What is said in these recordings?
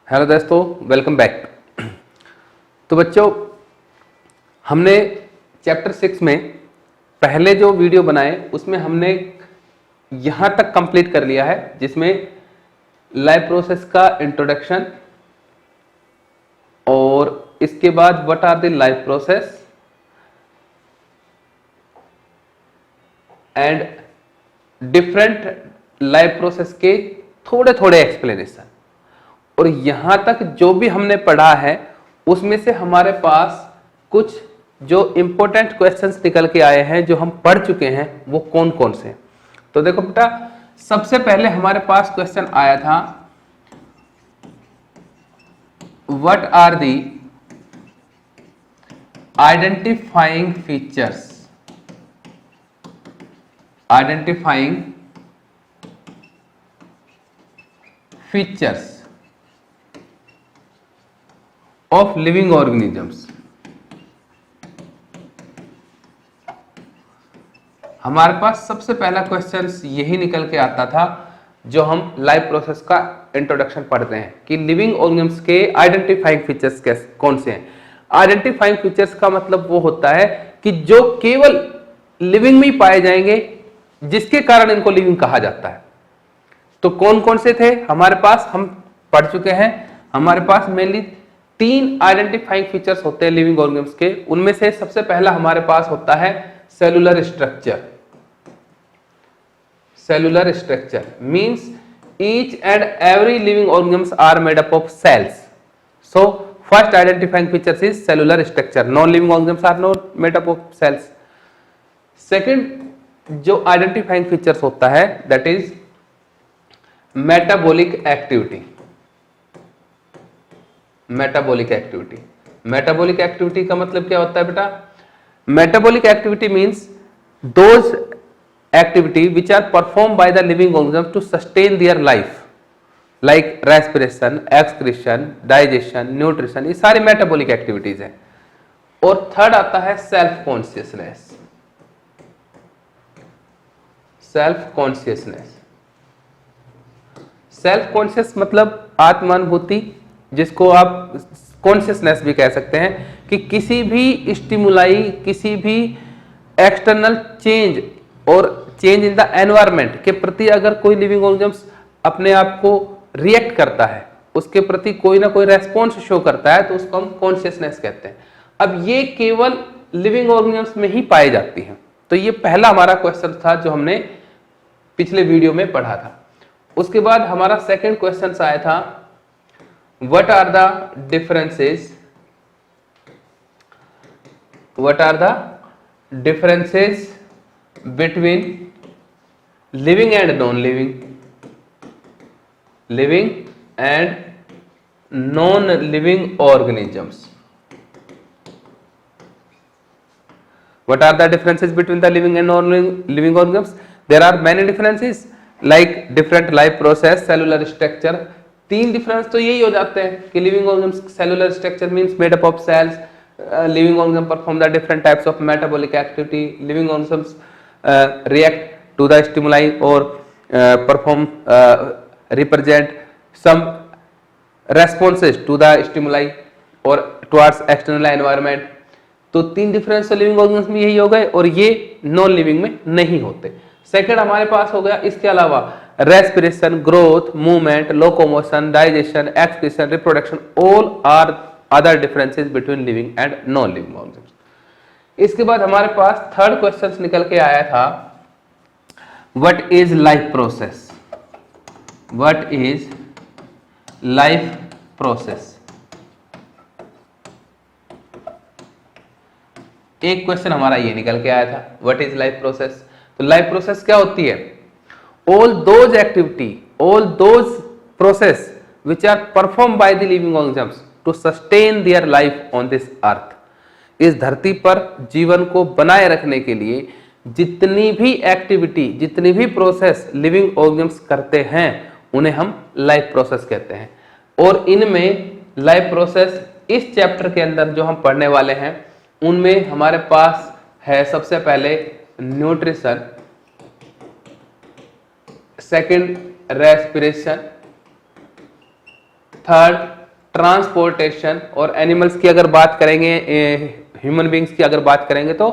Hello दोस्तों, welcome back. तो बच्चों, हमने चैप्टर 6 में पहले जो वीडियो बनाए उसमें हमने यहाँ तक कंप्लीट कर लिया है, जिसमें लाइव प्रोसेस का इंट्रोडक्शन और इसके बाद what are the life process and different life process के थोड़े थोड़े एक्सप्लेनेशन। और यहां तक जो भी हमने पढ़ा है उसमें से हमारे पास कुछ जो इंपॉर्टेंट क्वेश्चंस निकल के आए हैं, जो हम पढ़ चुके हैं, वो कौन कौन से। तो देखो बेटा, सबसे पहले हमारे पास क्वेश्चन आया था, what are the identifying features, identifying features of living organisms. हमारे पास सबसे पहला क्वेश्चन यही निकल के आता था, जो हम लाइव प्रोसेस का इंट्रोडक्शन पढ़ते हैं, कि लिविंग ऑर्गेनिजम्स के आइडेंटिफाइंग फीचर्स कौन से हैं। आइडेंटिफाइंग फीचर्स का मतलब वो होता है कि जो केवल लिविंग में ही पाए जाएंगे, जिसके कारण इनको लिविंग कहा जाता है। तो कौन कौन से थे हमारे पास, हम पढ़ चुके हैं। हमारे पास मेनली 3 आइडेंटिफाइंग फीचर्स होते हैं लिविंग ऑर्गेनिजम्स के। उनमें से सबसे पहला हमारे पास होता है cellular structure. Cellular structure means each and every living organisms are made up of cells. So first identifying features is cellular structure. Non-living organisms are not made up of cells. Second जो identifying features होता है, that is metabolic activity. Metabolic activity. Metabolic activity का मतलब क्या होता है बेटा? Metabolic activity means those activity which are perform by the living organism to sustain their life, like respiration, excretion, digestion, nutrition, ये सारी मेटाबॉलिक एक्टिविटीज हैं। और थर्ड आता है self consciousness. Self consciousness, self conscious मतलब आत्मानुभूति, जिसको आप कॉन्शियसनेस भी कह सकते हैं, कि किसी भी स्टिमुलाई, किसी भी एक्सटर्नल चेंज और चेंज इन द एनवायरनमेंट के प्रति अगर कोई लिविंग ऑर्गेनिज्म अपने आप को रिएक्ट करता है, उसके प्रति कोई ना कोई रेस्पॉन्स शो करता है, तो उसको हम कॉन्शियसनेस कहते हैं। अब ये केवल लिविंग ऑर्गेनिज्म में ही पाई जाती है। तो ये पहला हमारा क्वेश्चन था जो हमने पिछले वीडियो में पढ़ा था। उसके बाद हमारा सेकंड क्वेश्चन आया था, what are the differences, what are the differences between living and non-living, living and non-living organisms? What are the differences between the living and non-living organisms? There are many differences, like different life process, cellular structure. 3 difference तो यही हो जाते हैं कि living organism cellular structure means made up of cells, living organism perform the different types of metabolic activity, living organisms react to the stimuli और perform represent some responses to the stimuli और towards external environment. तो 3 difference living organism में यही हो गए, और ये non living में नहीं होते। सेकंड हमारे पास हो गया, इसके अलावा respiration, growth, movement, locomotion, digestion, excretion, reproduction, all are other differences between living and non living organism. इसके बाद हमारे पास थर्ड क्वेश्चन निकल के आया था, what is life process, what is life process. एक क्वेश्चन हमारा ये निकल के आया था, व्हाट इज लाइफ प्रोसेस। तो लाइफ प्रोसेस क्या होती है? all those activity, all those process which are performed by the living organisms to sustain their life on this earth. इस धरती पर जीवन को बनाए रखने के लिए जितनी भी एक्टिविटी, जितनी भी प्रोसेस लिविंग ऑर्गेनिज्म्स करते हैं, उन्हें हम लाइफ प्रोसेस कहते हैं। और इनमें लाइफ प्रोसेस इस चैप्टर के अंदर जो हम पढ़ने वाले हैं, उनमें हमारे पास है सबसे पहले nutrition, second respiration, third transportation, और एनिमल्स की अगर बात करेंगे, ह्यूमन बींग्स की अगर बात करेंगे तो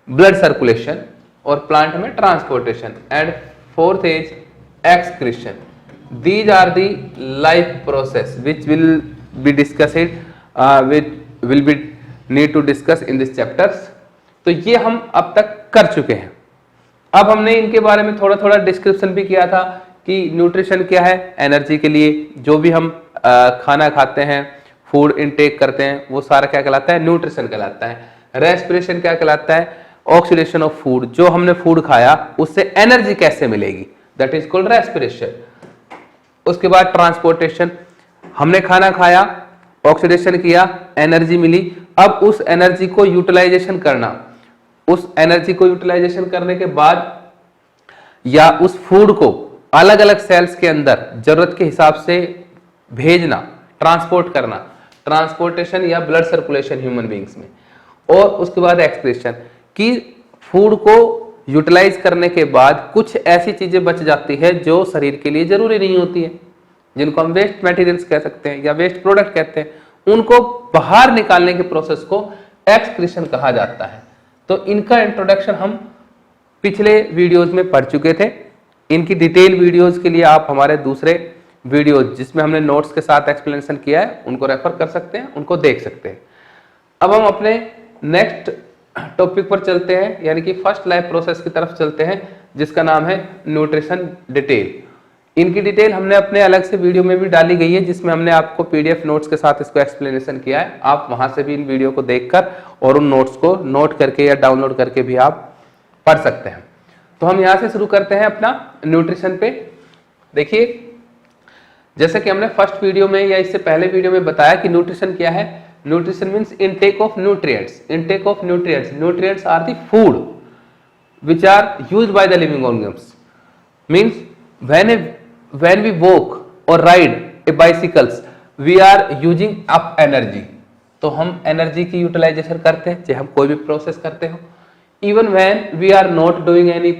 ब्लड सर्कुलेशन, और प्लांट में transportation, and fourth is excretion. These are the life process which will be discussed, which will be need to discuss in this chapters. तो ये हम अब तक कर चुके हैं. अब हमने इनके बारे में थोड़ा थोड़ा डिस्क्रिप्शन भी किया था कि न्यूट्रिशन क्या है. एनर्जी के लिए जो भी हम खाना खाते हैं, फूड इनटेक करते हैं, वो सारा क्या कहलाता है, न्यूट्रिशन कहलाता है. रेस्पिरेशन क्या कहलाता है, ऑक्सीडेशन ऑफ फूड. जो हमने फूड खाया उससे एनर्जी कैसे मिलेगी, दैट इज कॉल्ड रेस्पिरेशन. उसके बाद ट्रांसपोर्टेशन, हमने खाना खाया, ऑक्सीडेशन किया, एनर्जी मिली. अब उस एनर्जी को यूटिलाइजेशन करना, उस एनर्जी को यूटिलाइजेशन करने के बाद या उस फूड को अलग अलग सेल्स के अंदर जरूरत के हिसाब से भेजना, ट्रांसपोर्ट करना, ट्रांसपोर्टेशन या ब्लड सर्कुलेशन ह्यूमन बींग्स में. और उसके बाद एक्सक्रीशन, कि फूड को यूटिलाइज करने के बाद कुछ ऐसी चीजें बच जाती है जो शरीर के लिए जरूरी नहीं होती है, जिनको हम वेस्ट मटेरियल्स कह सकते हैं या वेस्ट प्रोडक्ट कहते हैं. उनको बाहर निकालने के प्रोसेस को एक्सक्रीशन कहा जाता है. तो इनका इंट्रोडक्शन हम पिछले वीडियोस में पढ़ चुके थे. इनकी डिटेल वीडियोस के लिए आप हमारे दूसरे वीडियोस जिसमें हमने नोट्स के साथ एक्सप्लेनेशन किया है उनको रेफर कर सकते हैं, उनको देख सकते हैं. अब हम अपने नेक्स्ट टॉपिक पर चलते हैं, यानी कि फर्स्ट लाइफ प्रोसेस की तरफ चलते हैं, जिसका नाम है न्यूट्रिशन डिटेल. इनकी डिटेल हमने अपने अलग से वीडियो में भी डाली गई है, जिसमें हमने आपको पीडीएफ नोट्स के साथ इसको एक्सप्लेनेशन किया है. आप वहां से भी इन वीडियो को देखकर और उन नोट्स को नोट करके या डाउनलोड करके भी आप पढ़ सकते हैं. तो हम यहाँ से शुरू करते हैं अपना न्यूट्रिशन पे. देखिए, जैसे कि हमने फर्स्ट वीडियो में या इससे पहले वीडियो में बताया कि न्यूट्रिशन क्या है. Nutrition means intake of nutrients. Intake of nutrients. Nutrients are the food which are used by the living organisms. Means when we walk or ride a bicycles, we are using up energy. तो हम energy की utilisation करते हैं चाहे हम कोई भी process करते हो. Even when we are not doing any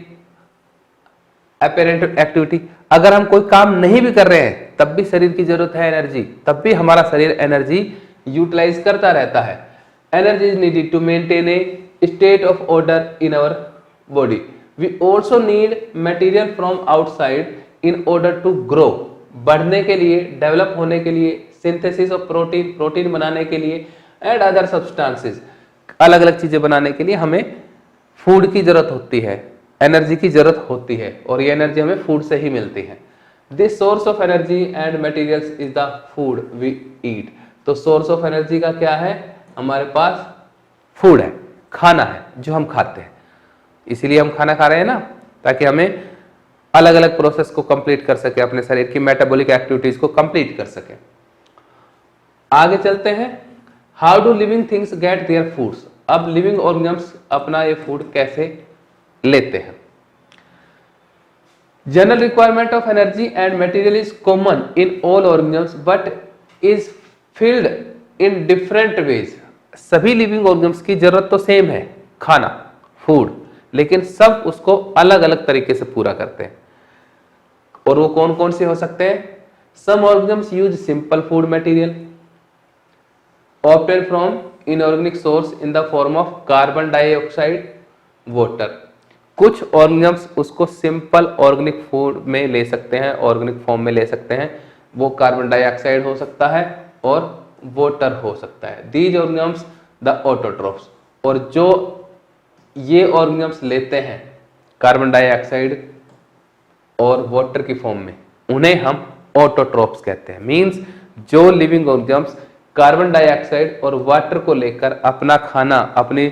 apparent activity, अगर हम कोई काम नहीं भी कर रहे हैं तब भी शरीर की जरूरत है एनर्जी, तब भी हमारा शरीर एनर्जी यूटिलाइज करता रहता है. Energy is needed to maintain a state of order in our body. We also need material from outside in order to grow. बढ़ने के लिए, डेवलप होने के लिए, सिंथेसिस ऑफ प्रोटीन, प्रोटीन बनाने के लिए, एंड अदर सब्सटेंसेस, अलग अलग चीजें बनाने के लिए हमें फूड की जरूरत होती है, एनर्जी की जरूरत होती है, और ये एनर्जी हमें फूड से ही मिलती है. This source of energy and materials is the food we eat. तो सोर्स ऑफ एनर्जी का क्या है, हमारे पास फूड है, खाना है जो हम खाते हैं. इसीलिए हम खाना खा रहे हैं ना, ताकि हमें अलग अलग प्रोसेस को कंप्लीट कर सके, अपने शरीर की मेटाबॉलिक एक्टिविटीज को कंप्लीट कर सके. आगे चलते हैं. How do living things get their foods. अब लिविंग ऑर्गेनिज्म्स अपना ये फूड कैसे लेते हैं. General requirement of energy and material is common in all organisms but is filled in different ways. सभी लिविंग ऑर्गेनिज्म्स की जरूरत तो सेम है, खाना, फूड, लेकिन सब उसको अलग अलग तरीके से पूरा करते हैं. और वो कौन कौन से हो सकते हैं. Some organisms use simple food material obtain from inorganic source in the form of carbon dioxide, water. कुछ ऑर्गेनिज्म्स उसको सिंपल ऑर्गेनिक फूड में ले सकते हैं, ऑर्गेनिक फॉर्म में ले सकते हैं. वो कार्बन डाइऑक्साइड हो सकता है और वाटर हो सकता है. These organisms the autotrophs. और जो ये ऑर्गेनिज्म्स लेते हैं कार्बन डाइऑक्साइड और वाटर की फॉर्म में, उन्हें हम ऑटोट्रोफ्स कहते हैं. मींस जो लिविंग ऑर्गेनिज्म्स कार्बन डाइऑक्साइड और वाटर को लेकर अपना खाना, अपनी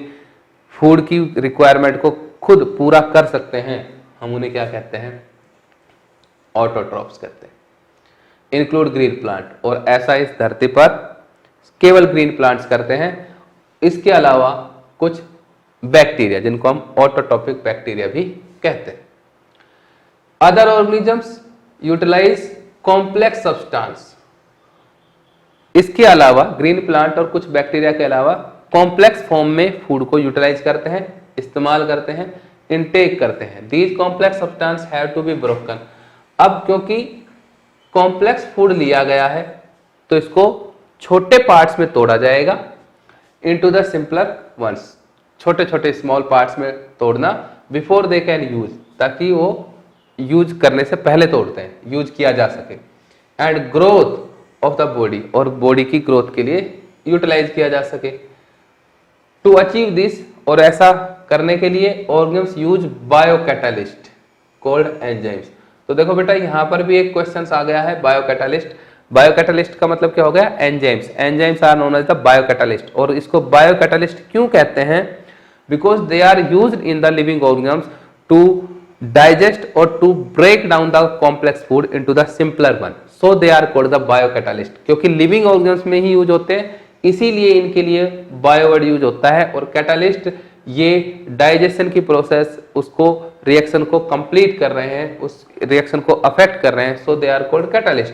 फूड की रिक्वायरमेंट को खुद पूरा कर सकते हैं, हम उन्हें क्या कहते हैं, ऑटोट्रोफ्स कहते हैं. Include green plant. और ऐसा इस धरती पर केवल ग्रीन प्लांट्स करते हैं. इसके अलावा कुछ बैक्टीरिया जिनको हम ऑटोट्रोपिक बैक्टीरिया भी कहते हैं. Other organisms utilize complex substance. इसके अलावा ग्रीन प्लांट और कुछ बैक्टीरिया के अलावा कॉम्प्लेक्स फॉर्म में फूड को यूटिलाइज करते हैं, इस्तेमाल करते हैं, इनटेक करते हैं. These complex substance have to be broken. अब क्योंकि कॉम्प्लेक्स फूड लिया गया है तो इसको छोटे पार्ट्स में तोड़ा जाएगा इनटू द सिंपलर वंस, छोटे छोटे स्मॉल पार्ट्स में तोड़ना, बिफोर दे कैन यूज, ताकि वो यूज करने से पहले तोड़ते हैं, यूज किया जा सके। And growth of the body, और बॉडी की ग्रोथ के लिए यूटिलाइज किया जा सके। टू अचीव दिस, और ऐसा करने के लिए ऑर्गेनिम्स यूज बायोकैटालिस्ट कॉल्ड एंजाइम्स। तो देखो बेटा यहाँ पर भी एक क्वेश्चन आ गया है, बायोकैटालिस्ट। बायोकैटालिस्ट का मतलब क्या हो गया? Enzymes. Enzymes are known as the biocatalyst. और इसको बायोकैटालिस्ट क्यों कहते हैं? Because they are used in the living organisms to digest और to break down the complex food into the simpler one, so they are called the biocatalyst. क्योंकि living organisms में ही use होते हैं, इसीलिए इनके लिए बायो वर्ड यूज होता है। और कैटालिस्ट ये डाइजेशन की प्रोसेस, उसको रिएक्शन को कंप्लीट कर रहे हैं, उस रिएक्शन को अफेक्ट कर रहे हैं, सो दे आर कॉल्ड कैटालिस्ट।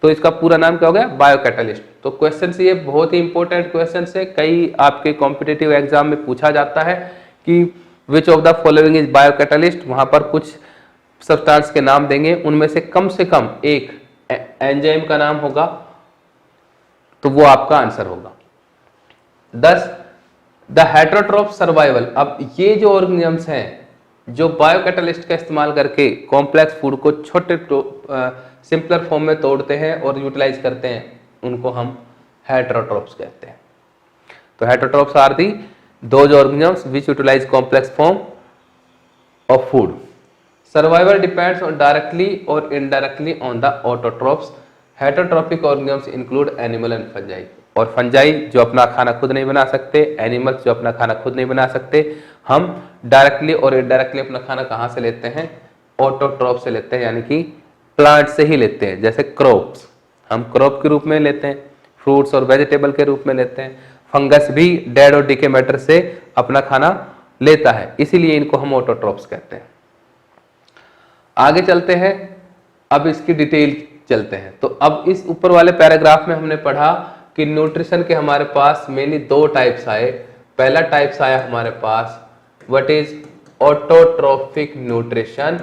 तो इसका पूरा नाम क्या हो गया? बायोकैटालिस्ट। तो क्वेश्चन से ये बहुत ही इंपॉर्टेंट क्वेश्चन है, कई आपके कॉम्पिटिटिव एग्जाम में पूछा जाता है कि which of the following is biocatalyst. वहां पर कुछ सब्सटेंस के नाम देंगे, उनमें से कम एक एंजाइम का नाम होगा, तो वो आपका आंसर होगा। 10 द हेटरोट्रोफ सर्वाइवल। अब ये जो ऑर्गेनिजम्स हैं जो बायोकैटालिस्ट का इस्तेमाल करके कॉम्प्लेक्स फूड को छोटे सिंपलर फॉर्म में तोड़ते हैं और यूटिलाइज करते हैं, उनको हम हेटरोट्रोफ्स कहते हैं। तो heterotrophs are the those organisms which utilize complex form of food. Survival depends on directly और indirectly on the autotrophs. Heterotrophic organisms include animal and fungi. और फंजाई जो अपना खाना खुद नहीं बना सकते, एनिमल्स जो अपना खाना खुद नहीं बना सकते। हम डायरेक्टली और इनडायरेक्टली अपना खाना कहाँ से लेते हैं? ऑटोट्रॉफ से लेते हैं, यानी कि प्लांट से ही लेते हैं। जैसे क्रॉप्स हम क्रॉप के रूप में लेते हैं, फ्रूट्स और वेजिटेबल के रूप में लेते हैं। फंगस भी डेड और डिके मैटर से अपना खाना लेता है, इसीलिए इनको हम ऑटोट्रॉफ्स कहते हैं। आगे चलते हैं, अब इसकी डिटेल चलते हैं। तो अब इस ऊपर वाले पैराग्राफ में हमने पढ़ा कि न्यूट्रिशन के हमारे पास मेनली दो टाइप्स आए। पहला टाइप्स आया हमारे पास व्हाट इज ऑटोट्रॉफिक न्यूट्रिशन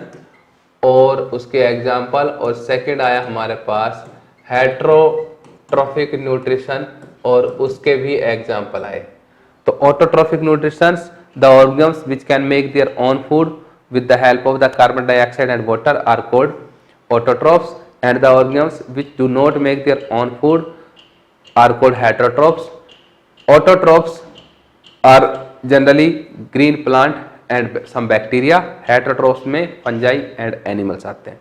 और उसके एग्जाम्पल, और सेकंड आया हमारे पास हेटरोट्रॉफिक न्यूट्रिशन और उसके भी एग्जाम्पल आए। तो autotrophic nutrition the organisms which can make their own food with the help of the carbon dioxide and water are called autotrophs, and the organisms which do not make their own food are called heterotrophs. Autotrophs are generally green plant and some bacteria. Heterotrophs में fungi and animals आते हैं।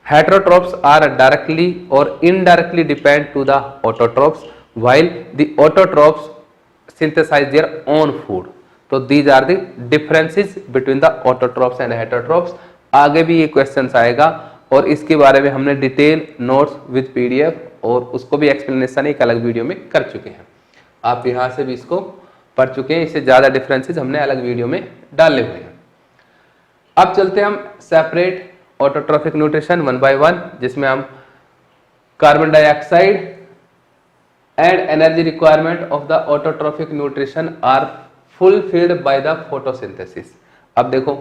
Heterotrophs are directly or indirectly depend to the autotrophs, while the autotrophs synthesize their own food. तो these are the differences between the autotrophs and heterotrophs. आगे भी ये question आएगा और इसके बारे में हमने डिटेल नोट्स विद पीडीएफ और उसको भी एक्सप्लेनेशन एक अलग वीडियो में कर चुके हैं। आप यहाँ से भी इसको पढ़ चुके हैं, इससे ज़्यादा डिफरेंसेस हमने अलग वीडियो में डाले हुए हैं। अब चलते हैं हम separate autotrophic nutrition one by one, जिसमें हम carbon dioxide and energy requirement of the autotrophic nutrition are fulfilled by the photosynthesis। अब देखो,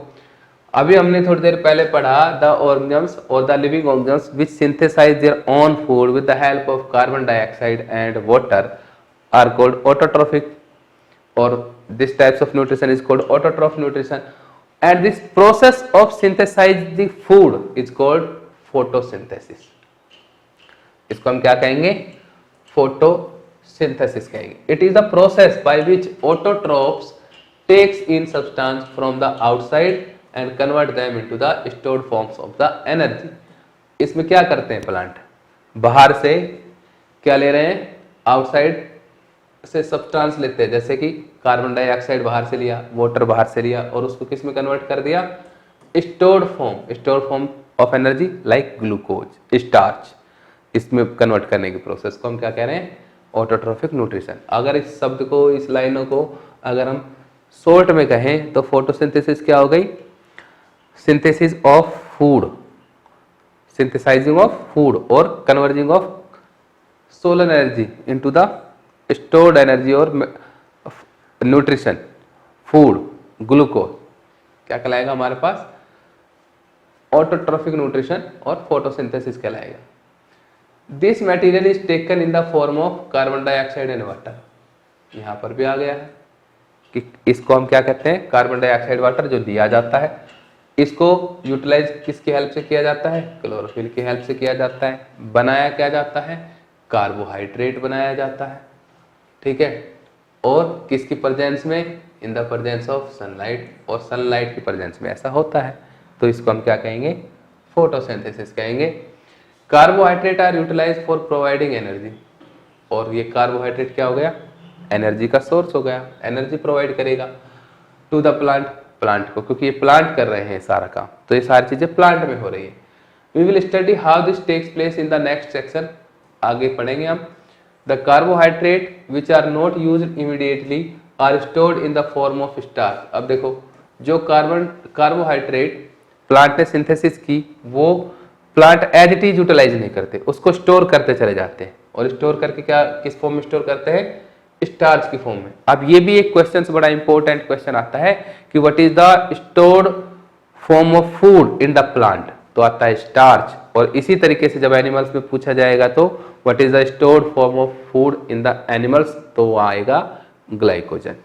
अभी हमने थोड़ी देर पहले पढ़ा the organisms or the living organisms which synthesize their own food with the help of carbon dioxide and water are called autotrophic, or this types of nutrition is called autotroph nutrition, and this process of synthesize the food is called photosynthesis। इसको हम क्या कहेंगे? photosynthesis कहेंगे। It is the process by which autotrophs takes in substance from the outside and convert them into the stored forms of the energy। इसमें क्या करते हैं plant? बाहर से क्या ले रहे हैं? आउटसाइड से सब्सटेंस लेते हैं, जैसे कि कार्बन डाइऑक्साइड बाहर से लिया, वाटर बाहर से लिया, और उसको किस में कन्वर्ट कर दिया? Stored form of energy like glucose, starch. इसमें कन्वर्ट करने की प्रोसेस को हम क्या कह रहे हैं? Autotrophic nutrition. अगर इस शब्द को, इस लाइनों को अगर हम शॉर्ट में कहें तो फोटोसिंथेसिस क्या हो गई? Synthesis of food, synthesizing of food और converting of solar energy into the stored energy और न्यूट्रिशन, फूड, ग्लूकोज, क्या कहलाएगा हमारे पास? ऑटोट्रॉफिक न्यूट्रिशन और फोटोसिंथेसिस कहलाएगा। This material is taken in the form of carbon dioxide and water. यहां पर भी आ गया है कि इसको हम क्या कहते हैं, कार्बन डाइऑक्साइड वाटर जो दिया जाता है, इसको यूटिलाइज किसकी हेल्प से किया जाता है, क्लोरोफिल की हेल्प से किया जाता है। बनाया क्या जाता है, कार्बोहाइड्रेट बनाया जाता है, ठीक है। और किसकी प्रेजेंस में, in the presence of sunlight, और सनलाइट की प्रेजेंस में ऐसा होता है, तो इसको हम क्या कहेंगे, फोटोसिंथेसिस कहेंगे। Carbohydrate are utilize for providing energy, और ये कार्बोहाइड्रेट क्या हो गया, एनर्जी का सोर्स हो गया, एनर्जी प्रोवाइड करेगा टू द प्लांट, प्लांट को, क्योंकि ये प्लांट कर रहे हैं सारा काम, तो ये सारी चीजें प्लांट में हो रही है। We will study how this takes place in the next section, आगे पढ़ेंगे हम। The carbohydrate which are not used immediately are stored in the form of starch. अब देखो, जो कार्बोहाइड्रेट प्लांट ने सिंथेसिस की, वो plant as it is utilize नहीं करते, उसको स्टोर करते चले जाते हैं, और स्टोर करके क्या, किस फॉर्म में स्टोर करते हैं, स्टार्च की फॉर्म में। अब ये भी एक क्वेश्चन से बड़ा इंपॉर्टेंट क्वेश्चन आता है कि what is the stored form of food in the plant, तो आता है स्टार्च। और इसी तरीके से जब एनिमल्स में पूछा जाएगा तो what is the stored form of food in the animals, तो वो आएगा glycogen.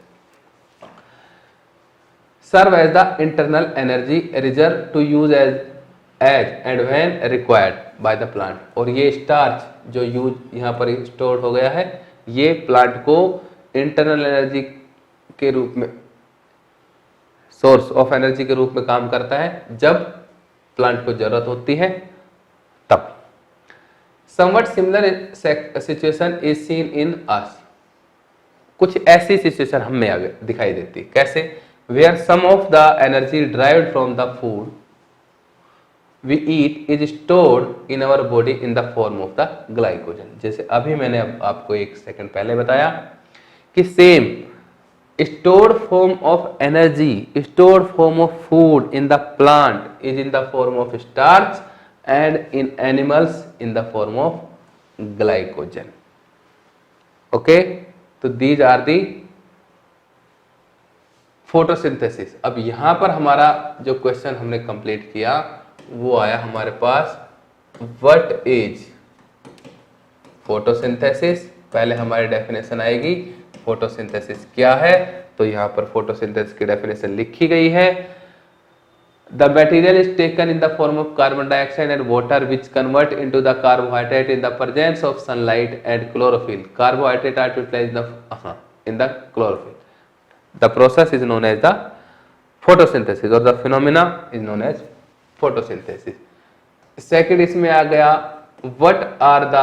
Serve as the internal energy reserve to use as and when required by the plant. और ये स्टार्च जो यूज यहाँ पर स्टोर हो गया है, ये प्लांट को इंटरनल एनर्जी के रूप में, सोर्स ऑफ एनर्जी के रूप में काम करता है, जब प्लांट को जरूरत होती है तब। Somewhat similar situation is seen in us, कुछ ऐसी सिचुएशन हमें दिखाई देती है, कैसे, where some of the energy derived from the food we eat is stored in our body in the form of the glycogen। जैसे अभी मैंने आपको एक सेकंड पहले बताया कि same stored form of energy, stored form of food in the plant is in the form of starch and in animals in the form of glycogen। okay, तो these are the photosynthesis। अब यहां पर हमारा जो question हमने complete किया वो आया हमारे पास, व्हाट इज फोटोसिंथेसिस। पहले हमारी डेफिनेशन आएगी फोटोसिंथेसिस क्या है, तो यहां पर फोटोसिंथेसिस की डेफिनेशन लिखी गई है। The material is taken in the form of carbon dioxide and water which convert into the carbohydrate in the presence of sunlight and chlorophyll. Carbohydrate are utilized in the chlorophyll. The process is known as the photosynthesis और the phenomena is known as photosynthesis. Second इसमें आ गया, what are the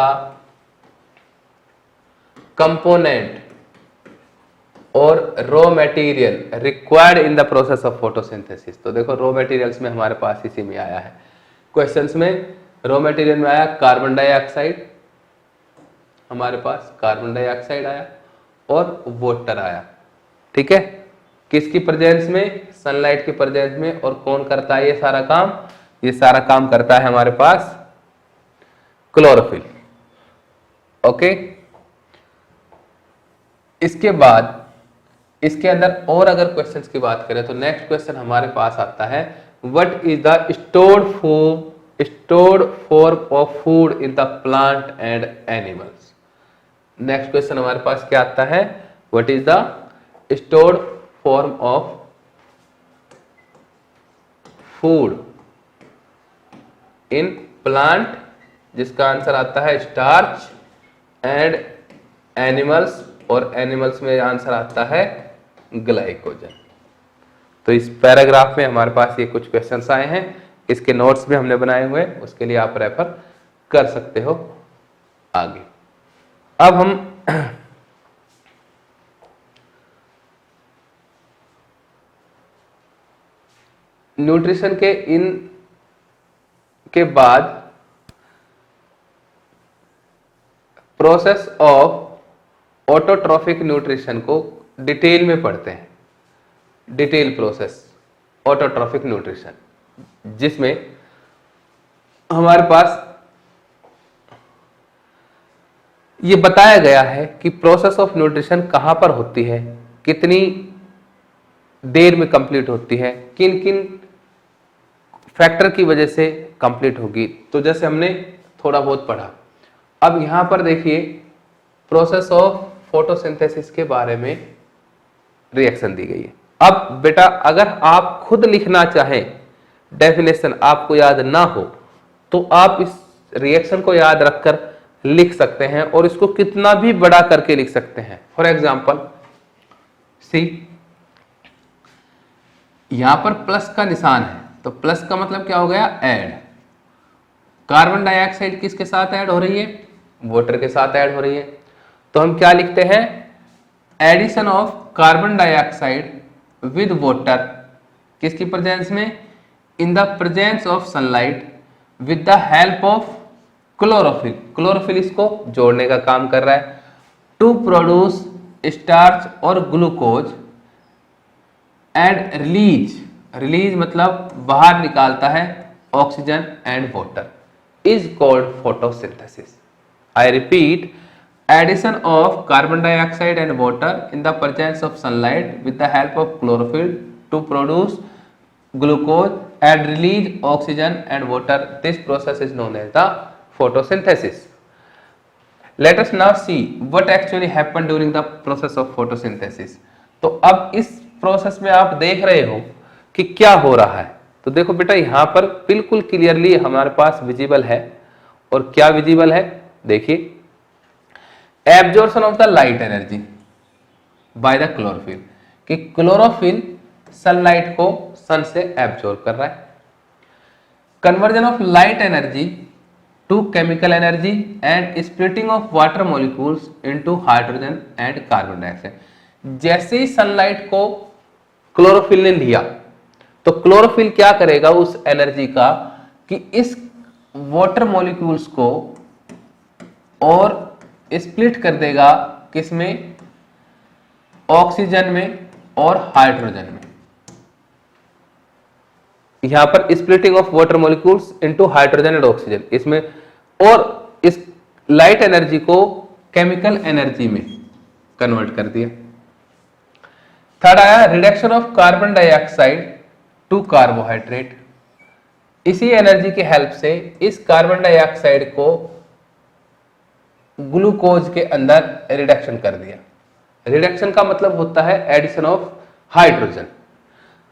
component और raw material required in the process of photosynthesis. तो देखो raw materials में हमारे पास इसी में आया है क्वेश्चंस में, रॉ मटेरियल में आया कार्बन डाइऑक्साइड, हमारे पास कार्बन डाइऑक्साइड आया और वाटर आया, ठीक है, किसकी प्रेजेंस में, सनलाइट की प्रेजेंस में। और कौन करता है ये सारा काम, ये सारा काम करता है हमारे पास क्लोरोफिल। ओके, इसके बाद इसके अंदर और अगर क्वेश्चंस की बात करें तो नेक्स्ट क्वेश्चन हमारे पास आता है, what is the stored form of food in the plant and animals. Next question हमारे पास क्या आता है, what is the stored form of food in plant, जिसका आंसर आता है स्टार्च, एंड एनिमल्स, और एनिमल्स में आंसर आता है ग्लाइकोजन। तो इस पैराग्राफ में हमारे पास ये कुछ क्वेश्चंस आए हैं, इसके नोट्स भी हमने बनाए हुए हैं, उसके लिए आप रेफर कर सकते हो आगे। अब हम न्यूट्रिशन के इन के बाद प्रोसेस ऑफ ऑटोट्रॉफिक न्यूट्रिशन को डिटेल में पढ़ते हैं। डिटेल प्रोसेस ऑटोट्रॉफिक न्यूट्रिशन, जिसमें हमारे पास ये बताया गया है कि प्रोसेस ऑफ न्यूट्रिशन कहां पर होती है, कितनी देर में कंप्लीट होती है, किन किन फैक्टर की वजह से कंप्लीट होगी। तो जैसे हमने थोड़ा बहुत पढ़ा, अब यहां पर देखिए प्रोसेस ऑफ फोटोसिंथेसिस के बारे में रिएक्शन दी गई है। अब बेटा अगर आप खुद लिखना चाहें, डेफिनेशन आपको याद ना हो, तो आप इस रिएक्शन को याद रखकर लिख सकते हैं और इसको कितना भी बड़ा करके लिख सकते हैं। फॉर एग्जाम्पल सी, यहां पर प्लस का निशान है, तो प्लस का मतलब क्या हो गया, ऐड। कार्बन डाइऑक्साइड किसके साथ ऐड हो रही है, वाटर के साथ ऐड हो रही है, तो हम क्या लिखते हैं, addition of carbon dioxide with water, किसकी प्रेजेंस में, in the presence of sunlight with the help of chlorophyll, chlorophyll इसको जोड़ने का काम कर रहा है, टू प्रोड्यूस स्टार्च और ग्लूकोज एंड रिलीज, रिलीज मतलब बाहर निकालता है oxygen and water, is called photosynthesis. I repeat, addition of carbon dioxide and water in the presence of sunlight with the help of chlorophyll to produce glucose and release oxygen and water, this process is known as the photosynthesis. Let us now see what actually happened during the process of photosynthesis. तो अब इस process में आप देख रहे हो कि क्या हो रहा है, तो देखो बेटा यहां पर बिल्कुल क्लियरली हमारे पास विजिबल है, और क्या विजिबल है, देखिए, absorption of the light energy by the chlorophyll, कि क्लोरोफिल सनलाइट को सन से एब्जॉर्ब कर रहा है, conversion of light energy to chemical energy and splitting of water molecules into hydrogen and carbon dioxide. जैसे ही सनलाइट को क्लोरोफिल ने लिया, तो क्लोरोफिल क्या करेगा उस एनर्जी का, कि इस वाटर मॉलिक्यूल्स को और स्प्लिट कर देगा, किसमें, ऑक्सीजन में और हाइड्रोजन में। यहां पर splitting of water molecules into hydrogen and oxygen, इसमें, और इस लाइट एनर्जी को केमिकल एनर्जी में कन्वर्ट कर दिया। थर्ड आया reduction of carbon dioxide to carbohydrate, इसी एनर्जी की हेल्प से इस कार्बन डाइऑक्साइड को ग्लूकोज के अंदर रिडक्शन कर दिया। रिडक्शन का मतलब होता है एडिशन ऑफ हाइड्रोजन।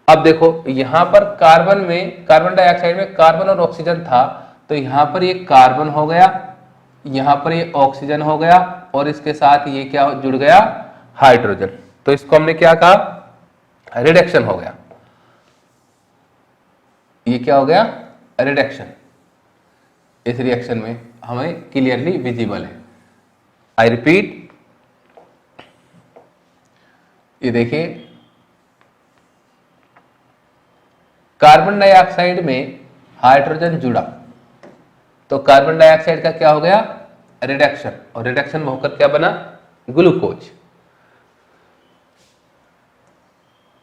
अब देखो यहां पर कार्बन में, कार्बन डाइऑक्साइड में कार्बन और ऑक्सीजन था, तो यहां पर ये कार्बन हो गया, यहां पर ये ऑक्सीजन हो गया, और इसके साथ ये क्या जुड़ गया, हाइड्रोजन। तो इसको हमने क्या कहा, रिडक्शन हो गया। ये क्या हो गया, रिडक्शन। इस रिएक्शन में हमें क्लियरली विजिबल है। आई रिपीट, ये देखिए, कार्बन डाइऑक्साइड में हाइड्रोजन जुड़ा, तो कार्बन डाइऑक्साइड का क्या हो गया, रिडक्शन, और रिडक्शन होकर क्या बना, glucose.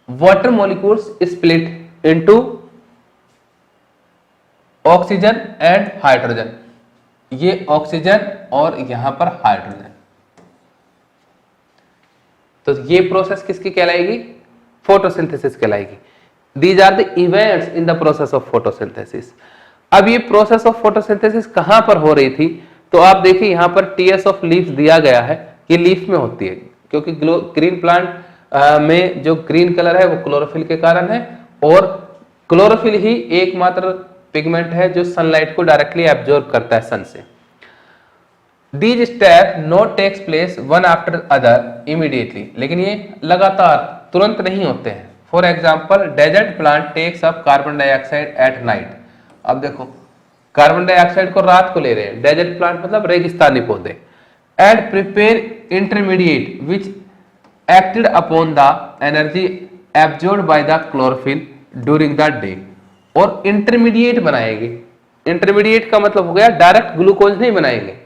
Water molecules split into oxygen and hydrogen, ये ऑक्सीजन और यहां पर हाइड्रोजन, तो ये प्रोसेस किसकी कहलाएगी, फोटोसिंथेसिस कहलाएगी। These are the events in the process of photosynthesis. अब ये प्रोसेस ऑफ फोटोसिंथेसिस कहां पर हो रही थी, तो आप देखिए यहां पर टीएस ऑफ लीव्स दिया गया है, ये लीफ में होती है, क्योंकि ग्रीन प्लांट में जो ग्रीन कलर है वो क्लोरोफिल के कारण है, और क्लोरोफिल ही एकमात्र पिगमेंट है जो सनलाइट को डायरेक्टली एब्जॉर्ब करता है सन से। These steps not takes place one after other immediately, लेकिन ये लगातार तुरंत नहीं होते हैं। For example desert plant takes up carbon dioxide at night. अब देखो कार्बन डाइऑक्साइड को रात को ले रहे हैं, डेजर्ट प्लांट मतलब रेगिस्तानी पौधे, and prepare intermediate which acted upon the energy absorbed bye the chlorophyll during the day, और इंटरमीडिएट बनाएंगे। इंटरमीडिएट का मतलब हो गया डायरेक्ट ग्लूकोज नहीं बनाएंगे,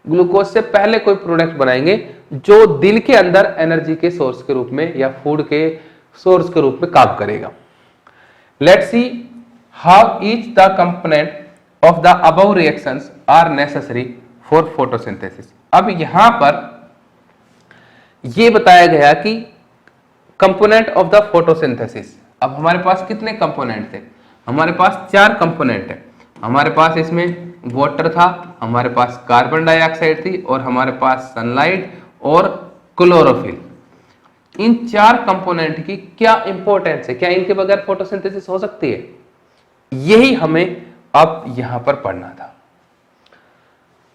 ग्लूकोज से पहले कोई प्रोडक्ट बनाएंगे जो दिन के अंदर एनर्जी के सोर्स के रूप में या फूड के सोर्स के रूप में काम करेगा। Let's see how each the component of the above reactions are necessary for photosynthesis. अब यहां पर यह बताया गया कि कंपोनेंट ऑफ द फोटोसिंथेसिस। अब हमारे पास कितने कंपोनेंट थे, हमारे पास 4 कंपोनेंट है। हमारे पास इसमें वाटर था, हमारे पास कार्बन डाइऑक्साइड थी और हमारे पास सनलाइट और क्लोरोफिल। इन चार कंपोनेंट की क्या इंपॉर्टेंस है, क्या इनके बगैर फोटोसिंथेसिस हो सकती है, यही हमें अब यहां पर पढ़ना था।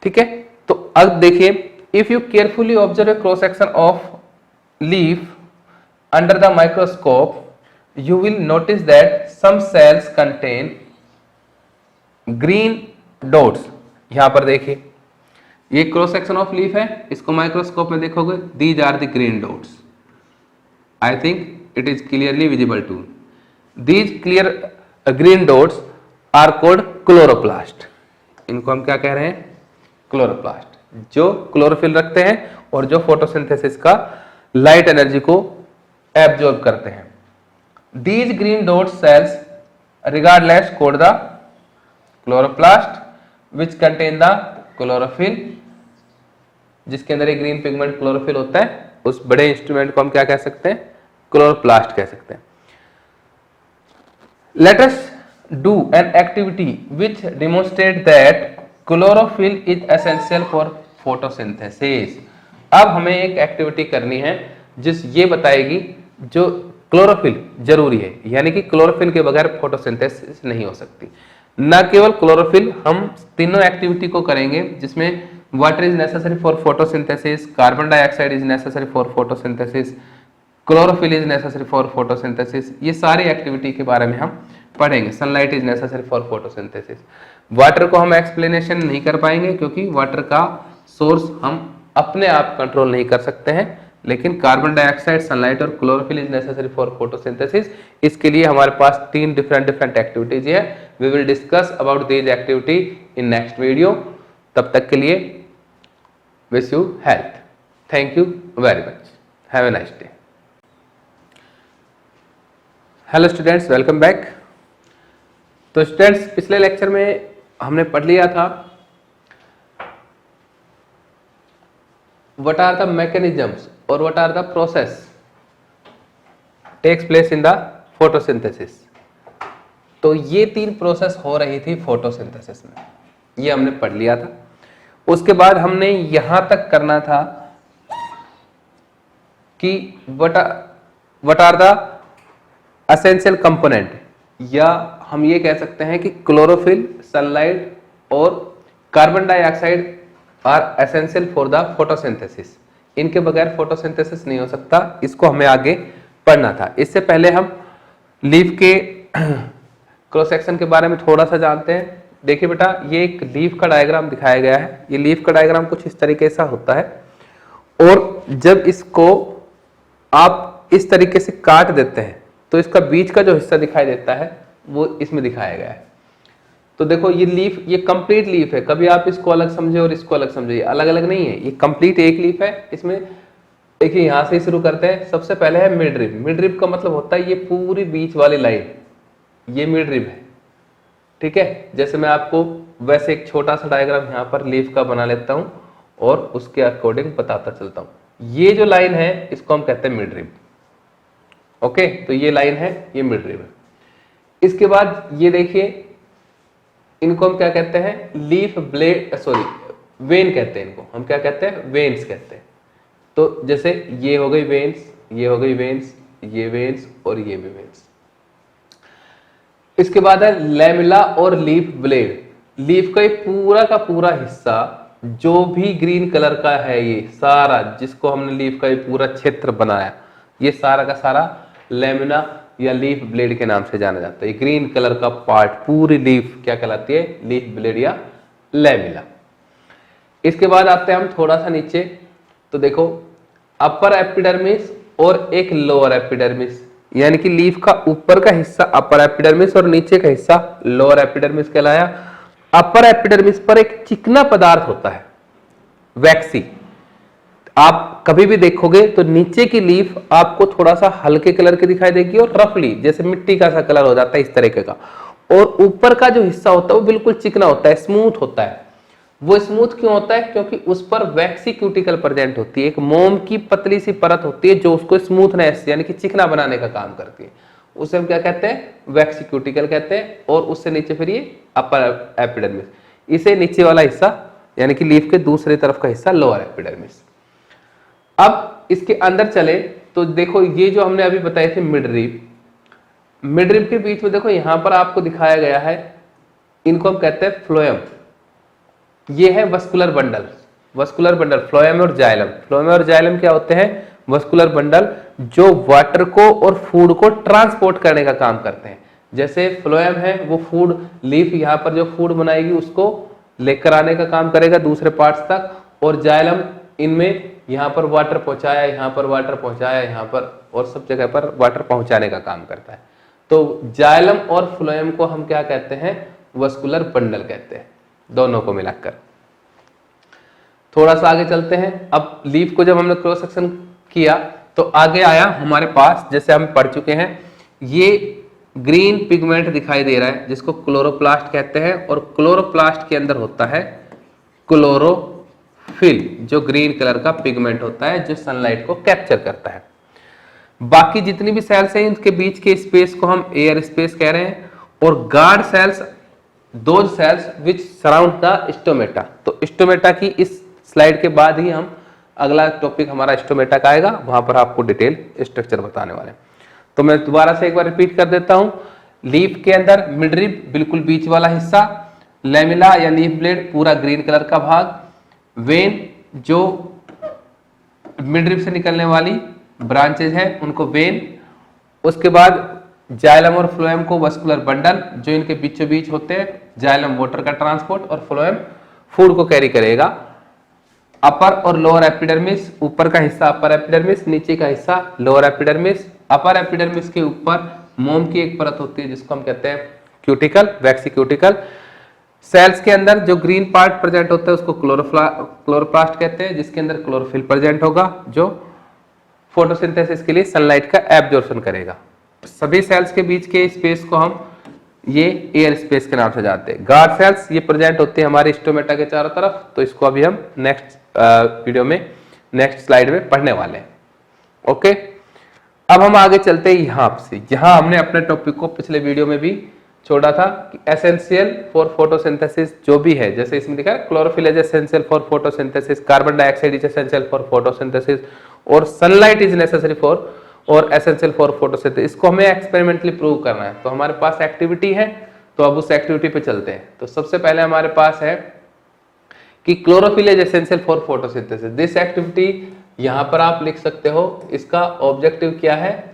ठीक है, तो अब देखिए, if you carefully observe a cross section of leaf under the microscope you will notice that some cells contain green dots। यहां पर देखिए, ये क्रॉस सेक्शन ऑफ लीफ है, इसको माइक्रोस्कोप में देखोगे, these are the green dots. I think it is clearly visible too. These clear green dots are called chloroplast. इनको हम क्या कह रहे हैं, क्लोरोप्लास्ट, जो क्लोरोफिल रखते हैं और जो फोटोसिंथेसिस का लाइट एनर्जी को एब्जॉर्ब करते हैं। These green dot cells regardless called the chloroplast which contain the chlorophyll। जिसके अंदर एक ग्रीन पिगमेंट क्लोरोफिल होता है, उस बड़े इंस्ट्रूमेंट को हम क्या कह सकते हैं, क्लोरोप्लास्ट कह सकते हैं। Let us do an activity which demonstrate that chlorophyll is essential for photosynthesis। अब हमें एक एक्टिविटी करनी है जिस ये बताएगी जो क्लोरोफिल जरूरी है, यानी कि क्लोरोफिल के बगैर फोटोसिंथेसिस नहीं हो सकती। न केवल क्लोरोफिल, हम तीनों एक्टिविटी को करेंगे जिसमें water is necessary for photosynthesis, carbon dioxide is necessary for photosynthesis, chlorophyll is necessary for photosynthesis. ये सारी एक्टिविटी के बारे में हम पढ़ेंगे। Sunlight is necessary for photosynthesis. Water को हम एक्सप्लेनेशन नहीं कर पाएंगे क्योंकि वाटर का सोर्स हम अपने आप कंट्रोल नहीं कर सकते हैं, लेकिन कार्बन डाइऑक्साइड, सनलाइट और chlorophyll is necessary for photosynthesis. इसके लिए हमारे पास तीन डिफरेंट एक्टिविटीज है। We will discuss about these activity in next video. तब तक के लिए wish you health. Thank you very much. Have a nice day. Hello students, welcome back. तो स्टूडेंट्स, पिछले लेक्चर में हमने पढ़ लिया था what are the mechanisms or what are the process takes place in the photosynthesis। तो ये तीन प्रोसेस हो रही थी फोटोसिंथेसिस में, ये हमने पढ़ लिया था। उसके बाद हमने यहां तक करना था कि what are the essential component, या हम ये कह सकते हैं कि क्लोरोफिल, सनलाइट और carbon dioxide are essential for the photosynthesis. इनके बगैर फोटोसिंथेसिस नहीं हो सकता, इसको हमें आगे पढ़ना था। इससे पहले हम लीफ के क्रॉस सेक्शन के बारे में थोड़ा सा जानते हैं। देखिए बेटा, ये एक लीफ का डायग्राम दिखाया गया है। ये लीफ का डायग्राम कुछ इस तरीके से होता है, और जब इसको आप इस तरीके से काट देते हैं तो इसका बीच का जो हिस्सा दिखाई देता है वो इसमें दिखाया गया है। तो देखो, ये लीफ, ये कंप्लीट लीफ है। कभी आप इसको अलग समझे और इसको अलग समझे, अलग अलग नहीं है, ये कंप्लीट एक लीफ है। इसमें देखिए, यहां से शुरू करते हैं। सबसे पहले है मिड रिब। मिड रिब का मतलब होता है ये पूरी बीच वाली लाइन, ये मिड रिब है। ठीक है, जैसे मैं आपको वैसे एक छोटा सा डायग्राम यहाँ पर लीफ का बना लेता हूं और उसके अकॉर्डिंग बताता चलता हूं। ये जो लाइन है इसको हम कहते हैं मिड रिब। ओके, तो ये लाइन है, ये मिड रिब है। इसके बाद ये देखिए, इनको हम क्या कहते हैं, लीफ ब्लेड, सॉरी वेन कहते हैं इनको। हम क्या कहते हैं, वेन्स कहते हैं। तो जैसे ये हो गई वेन्स, ये हो गई वेन्स, ये वेन्स और ये भी वेन्स। इसके बाद है लैमेला और लीफ ब्लेड। लीफ का पूरा का पूरा हिस्सा जो भी ग्रीन कलर का है, ये सारा जिसको हमने लीफ का ये पूरा क्षेत्र बनाया, ये सारा का सारा लैमिना या लीफ ब्लेड के नाम से जाना जाता है। ये ग्रीन कलर का पार्ट, पूरी लीफ क्या कहलाती है, लीफ ब्लेड या लैमिला। इसके बाद आते हैं हम थोड़ा सा नीचे, तो देखो अपर एपिडर्मिस और एक लोअर एपिडर्मिस, यानी कि लीफ का ऊपर का हिस्सा अपर एपिडर्मिस और नीचे का हिस्सा लोअर एपिडर्मिस कहलाया। अपर एपिडर्मिस पर एक चिकना पदार्थ होता है, वैक्सी। आप कभी भी देखोगे तो नीचे की लीफ आपको थोड़ा सा हल्के कलर की दिखाई देगी और रफली जैसे मिट्टी का सा कलर हो जाता है, इस तरीके का। और ऊपर का जो हिस्सा होता है वो बिल्कुल चिकना होता है, स्मूथ होता है। वो स्मूथ क्यों होता है, क्योंकि उस पर वैक्सी क्यूटिकल प्रेजेंट होती है। एक मोम की पतली सी परत होती है जो उसको स्मूथनेस यानी कि चिकना बनाने का काम करती है। उसे हम क्या कहते हैं, वैक्सी क्यूटिकल कहते हैं। और उससे नीचे फिर ये अपर एपिडर्मिस। इसे नीचे वाला हिस्सा यानी कि लीफ के दूसरे तरफ का हिस्सा लोअर एपिडर्मिस। अब इसके अंदर चले तो देखो ये जो हमने अभी बताए थे मिडरिब, मिडरिब के बीच में देखो यहां पर आपको दिखाया गया है, इनको हम कहते हैं फ्लोएम। ये है vascular bundle, vascular bundle phloem और जाइलम। फ्लोएम और जाइलम क्या होते हैं? वस्कुलर बंडल जो वाटर को और फूड को ट्रांसपोर्ट करने का काम करते हैं। जैसे फ्लोएम है वो फूड लीफ यहाँ पर जो फूड बनाएगी उसको लेकर आने का काम करेगा दूसरे पार्ट्स तक, और जाइलम इनमें यहाँ पर वाटर पहुंचाया, यहाँ पर वाटर पहुंचाया, यहाँ पर और सब जगह पर वाटर पहुंचाने का काम करता है। तो जाइलम और फ्लोएम को हम क्या कहते हैं? वस्कुलर बंडल कहते हैं, दोनों को मिलाकर। थोड़ा सा आगे चलते हैं। अब लीफ को जब हमने क्रॉस सेक्शन किया तो आगे आया हमारे पास, जैसे हम पढ़ चुके हैं, ये ग्रीन पिगमेंट दिखाई दे रहा है जिसको क्लोरोप्लास्ट कहते हैं, और क्लोरोप्लास्ट के अंदर होता है क्लोरोफिल, जो ग्रीन कलर का पिगमेंट होता है जो सनलाइट को कैप्चर करता है। बाकी जितनी भी सेल्स हैं इनके बीच के स्पेस को हम एयर स्पेस कह रहे हैं, और guard cells those cells which surround the stomata. तो स्टोमेटा की इस स्लाइड के बाद ही हम अगला टॉपिक हमारा स्टोमेटा का आएगा, वहां पर आपको डिटेल स्ट्रक्चर बताने वाले हैं। तो मैं दोबारा से एक बार रिपीट कर देता हूं। लीफ के अंदर मिडरिब बिल्कुल बीच वाला हिस्सा, लेमिला या लीफ ब्लेड पूरा ग्रीन कलर का भाग, वेन जो मिडरिब से निकलने वाली ब्रांचेज है उनको वेन, उसके बाद जाइलम और फ्लोएम को वस्कुलर बंडल जो इनके बीचों बीच होते हैं, जाइलम वाटर का ट्रांसपोर्ट और फ्लोएम फूड को कैरी करेगा। अपर और लोअर एपिडर्मिस, ऊपर का हिस्सा अपर एपिडर्मिस, नीचे का हिस्सा लोअर एपिडर्मिस। अपर एपिडर्मिस के ऊपर मोम की एक परत होती है जिसको हम कहते हैं क्यूटिकल, वैक्सी क्यूटिकल। सेल्स के अंदर जो ग्रीन पार्ट प्रेजेंट होता है उसको क्लोरोप्लास्ट कहते हैं, जिसके अंदर क्लोरोफिल प्रेजेंट होगा जो फोटोसिंथेसिस के लिए सनलाइट का एब्जॉर्प्शन करेगा। सभी सेल्स के बीच के स्पेस को हम ये एयर स्पेस के नाम से जानते हैं। गार्ड सेल्स ये प्रेजेंट होते हैं हमारे स्टोमेटा के चारों तरफ, तो इसको अभी हम नेक्स्ट वीडियो में, नेक्स्ट स्लाइड में पढ़ने वाले हैं। ओके, अब हम आगे चलते हैं यहाँ से, जहां हमने अपने टॉपिक को पिछले वीडियो में भी छोड़ा था कि एसेंशियल फॉर फोटोसिंथेसिस जो भी है, जैसे इसमें लिखा है chlorophyll is essential for photosynthesis, carbon dioxide is essential for photosynthesis, और सनलाइट इज नेसेसरी फॉर और एसेंशियल फॉर फोटोसिंथेसिस। इसको हमें एक्सपेरिमेंटली प्रूव करना है, तो हमारे पास एक्टिविटी है, तो अब उस एक्टिविटी पे चलते हैं। तो सबसे पहले हमारे पास है कि chlorophyll is essential for photosynthesis. This activity यहां पर आप लिख सकते हो, इसका ऑब्जेक्टिव क्या है?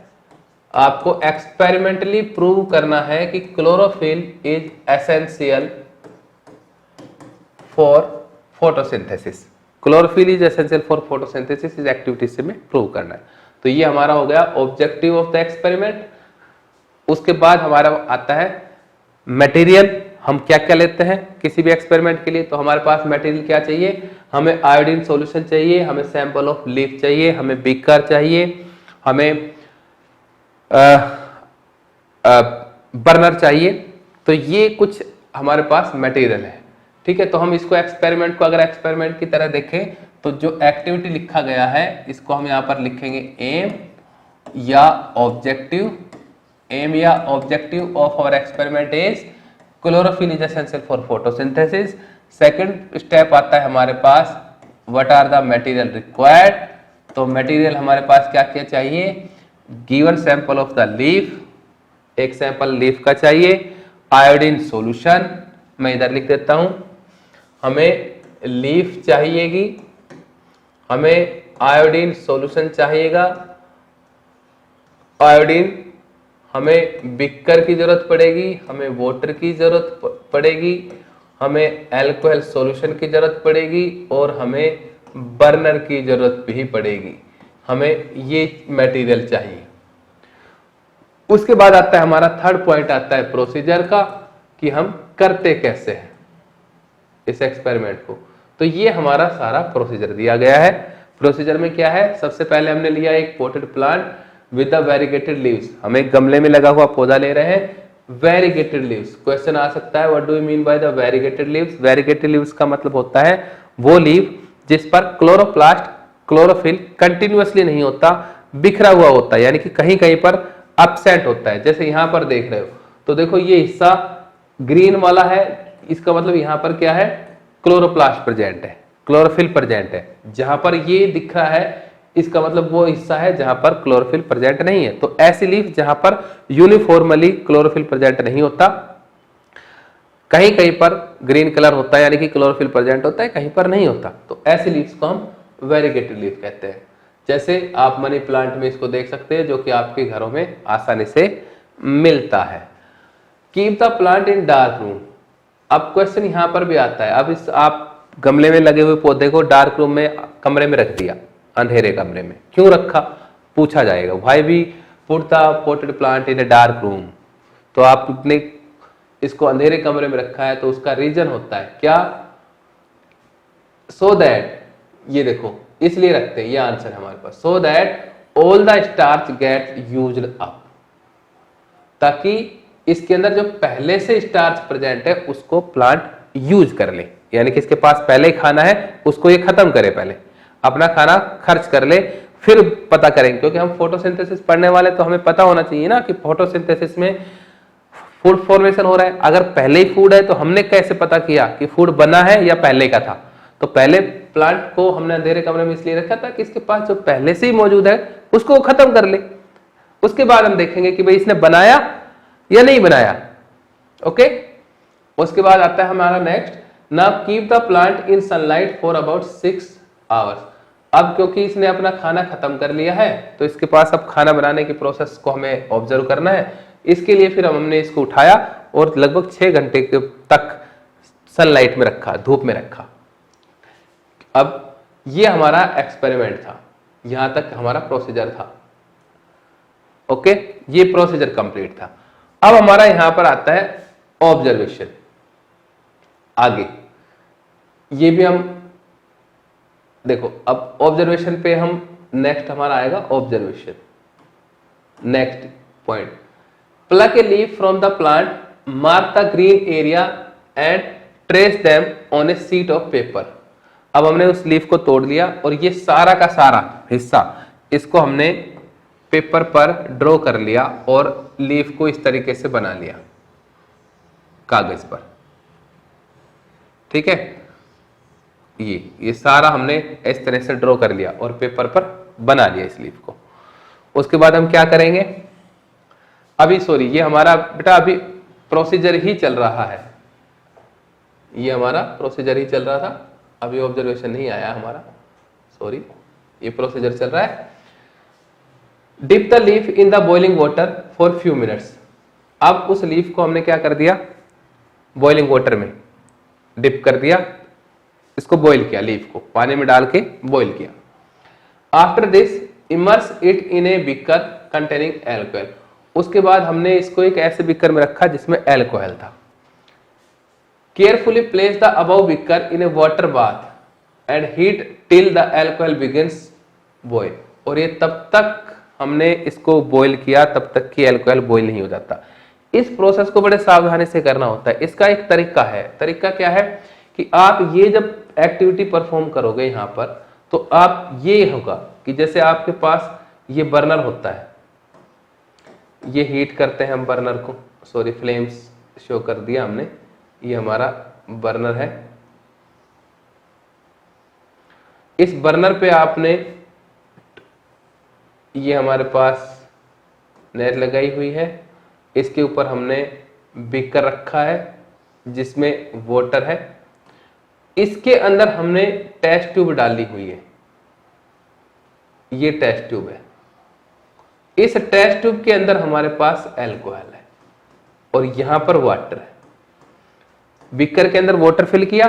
आपको एक्सपेरिमेंटली प्रूव करना है कि chlorophyll is essential for photosynthesis. Chlorophyll is essential for photosynthesis, इस एक्टिविटी से हमें प्रूव करना है। तो ये हमारा हो गया ऑब्जेक्टिव ऑफ द एक्सपेरिमेंट। उसके बाद हमारा आता है मटेरियल, हम क्या क्या लेते हैं किसी भी एक्सपेरिमेंट के लिए। तो हमारे पास मटेरियल क्या चाहिए? हमें आयोडीन सॉल्यूशन चाहिए, हमें सैंपल ऑफ लीफ चाहिए, हमें बीकर चाहिए, हमें बर्नर चाहिए। तो ये कुछ हमारे पास मटेरियल है, ठीक है। तो हम इसको एक्सपेरिमेंट को अगर एक्सपेरिमेंट की तरह देखें तो जो एक्टिविटी लिखा गया है इसको हम यहाँ पर लिखेंगे एम या ऑब्जेक्टिव। एम या objective of our experiment is chlorophyll is essential for photosynthesis. Second step आता है हमारे पास what are the material required. तो मटेरियल हमारे पास क्या क्या चाहिए? Given sample of the leaf, एक सैंपल लीफ का चाहिए। आयोडीन सॉल्यूशन, मैं इधर लिख देता हूं, हमें लीफ चाहिएगी, हमें आयोडीन सॉल्यूशन चाहिएगा, आयोडीन, हमें बीकर की जरूरत पड़ेगी, हमें वाटर की जरूरत पड़ेगी, हमें अल्कोहल सॉल्यूशन की जरूरत पड़ेगी, और हमें बर्नर की जरूरत भी पड़ेगी। हमें ये मटेरियल चाहिए। उसके बाद आता है हमारा थर्ड पॉइंट आता है प्रोसीजर का, कि हम करते कैसे हैं इस एक्सपेरिमेंट को। तो ये हमारा सारा प्रोसीजर दिया गया है। प्रोसीजर में क्या है? सबसे पहले हमने लिया एक potted plant with the variegated leaves. हम एक गमले में लगा हुआ पौधा ले रहे हैं, वेरीगेटेड लीव्स। क्वेश्चन आ सकता है what do you mean by the variegated leaves? Variegated leaves का मतलब होता है वो लीव जिस पर क्लोरोप्लास्ट, क्लोरोफिल कंटिन्यूअसली नहीं होता, बिखरा हुआ होता है, यानी कि कहीं कहीं पर अपसेंट होता है। जैसे यहां पर देख रहे हो, तो देखो ये हिस्सा ग्रीन वाला है, इसका मतलब यहाँ पर क्या है, क्लोरोप्लास्ट प्रेजेंट है, क्लोरोफिल प्रेजेंट है। जहां पर ये दिख रहा है इसका मतलब वो हिस्सा है जहां पर क्लोरोफिल प्रेजेंट नहीं है। तो ऐसी लीफ जहां पर यूनिफॉर्मली क्लोरोफिल प्रेजेंट नहीं होता, कहीं कहीं पर ग्रीन कलर होता है यानी कि क्लोरोफिल प्रेजेंट होता है, कहीं पर नहीं होता, तो ऐसी लीव्स को हम वेरीगेटेड लीफ कहते हैं। जैसे आप मनी प्लांट में इसको देख सकते हैं जो कि आपके घरों में आसानी से मिलता है। Keep the plant in dark room. अब क्वेश्चन यहां पर भी आता है, अब इस आप गमले में लगे हुए पौधे को डार्क रूम में कमरे में रख दिया, अंधेरे कमरे में क्यों रखा, पूछा जाएगा। Why we put the potted plant in a dark room. तो आपने इसको अंधेरे कमरे में रखा है तो उसका रीजन होता है क्या, सो दैट, ये देखो इसलिए रखते हैं, ये आंसर है हमारे पास, so that all the starch get used up, ताकि इसके अंदर जो पहले से स्टार्च प्रेजेंट है उसको प्लांट यूज कर ले, यानी कि इसके पास पहले ही खाना है उसको ये खत्म करे, पहले अपना खाना खर्च कर ले, फिर पता करेंगे। क्योंकि हम फोटोसिंथेसिस पढ़ने वाले तो हमें पता होना चाहिए ना कि फोटोसिंथेसिस में फूड फॉर्मेशन हो रहा है। अगर पहले ही फूड है तो हमने कैसे पता किया कि फूड बना है या पहले का था। तो पहले प्लांट को हमने अंधेरे कमरे में इसलिए रखा था कि इसके पास जो पहले से ही मौजूद है उसको खत्म कर ले, उसके बाद हम देखेंगे कि भाई इसने बनाया या नहीं बनाया। ओके, उसके बाद आता है हमारा next, now keep the plant in sunlight for about 6 hours. अब क्योंकि इसने अपना खाना खत्म कर लिया है तो इसके पास अब खाना बनाने की प्रोसेस को हमें ऑब्जर्व करना है। इसके लिए फिर हमने इसको उठाया और लगभग 6 घंटे तक सनलाइट में रखा, धूप में रखा। अब ये हमारा एक्सपेरिमेंट था, यहां तक हमारा प्रोसीजर था। ओके, ये प्रोसीजर कंप्लीट था। अब हमारा यहां पर आता है ऑब्जर्वेशन। आगे ये भी हम देखो, अब ऑब्जर्वेशन पे हम नेक्स्ट हमारा आएगा observation. Next point, pluck a leaf from the plant, mark the green area and trace them on a sheet of paper। अब हमने उस लीफ को तोड़ लिया और ये सारा का सारा हिस्सा इसको हमने पेपर पर ड्रॉ कर लिया और लीफ को इस तरीके से बना लिया कागज पर। ठीक है, ये सारा हमने इस तरह से ड्रॉ कर लिया और पेपर पर बना लिया इस लीफ को। उसके बाद हम क्या करेंगे, अभी सॉरी ये हमारा बेटा अभी प्रोसीजर ही चल रहा है, ये हमारा प्रोसीजर ही चल रहा था, अभी ऑब्जर्वेशन नहीं आया हमारा, सॉरी ये प्रोसीजर चल रहा है। Dip the leaf in the boiling water for few minutes. अब उस लीफ को हमने क्या कर दिया, बॉइलिंग वाटर में डिप कर दिया, इसको बॉइल किया, लीफ को पानी में डाल के बॉइल किया। After this immerse it in a beaker containing alcohol. उसके बाद हमने इसको एक ऐसे बीकर में रखा जिसमें एल्कोहल था। Carefully place the above beaker in a water bath and heat till the alcohol begins boil. और ये तब तक हमने इसको बॉयल किया तब तक कि एल्कोहल बॉयल नहीं हो जाता। इस प्रोसेस को बड़े सावधानी से करना होता है। इसका एक तरीका है, तरीका क्या है कि आप ये जब एक्टिविटी परफॉर्म करोगे यहां पर, तो आप ये होगा कि जैसे आपके पास ये बर्नर होता है, ये हीट करते हैं हम बर्नर को, सॉरी फ्लेम्स शो कर दिया हमने, ये हमारा बर्नर है। इस बर्नर पे आपने, ये हमारे पास नेट लगाई हुई है, इसके ऊपर हमने बीकर रखा है जिसमें वाटर है, इसके अंदर हमने टेस्ट ट्यूब डाली हुई है, ये टेस्ट ट्यूब है। इस टेस्ट ट्यूब के अंदर हमारे पास एल्कोहल है और यहां पर वाटर है। बीकर के अंदर वाटर फिल किया,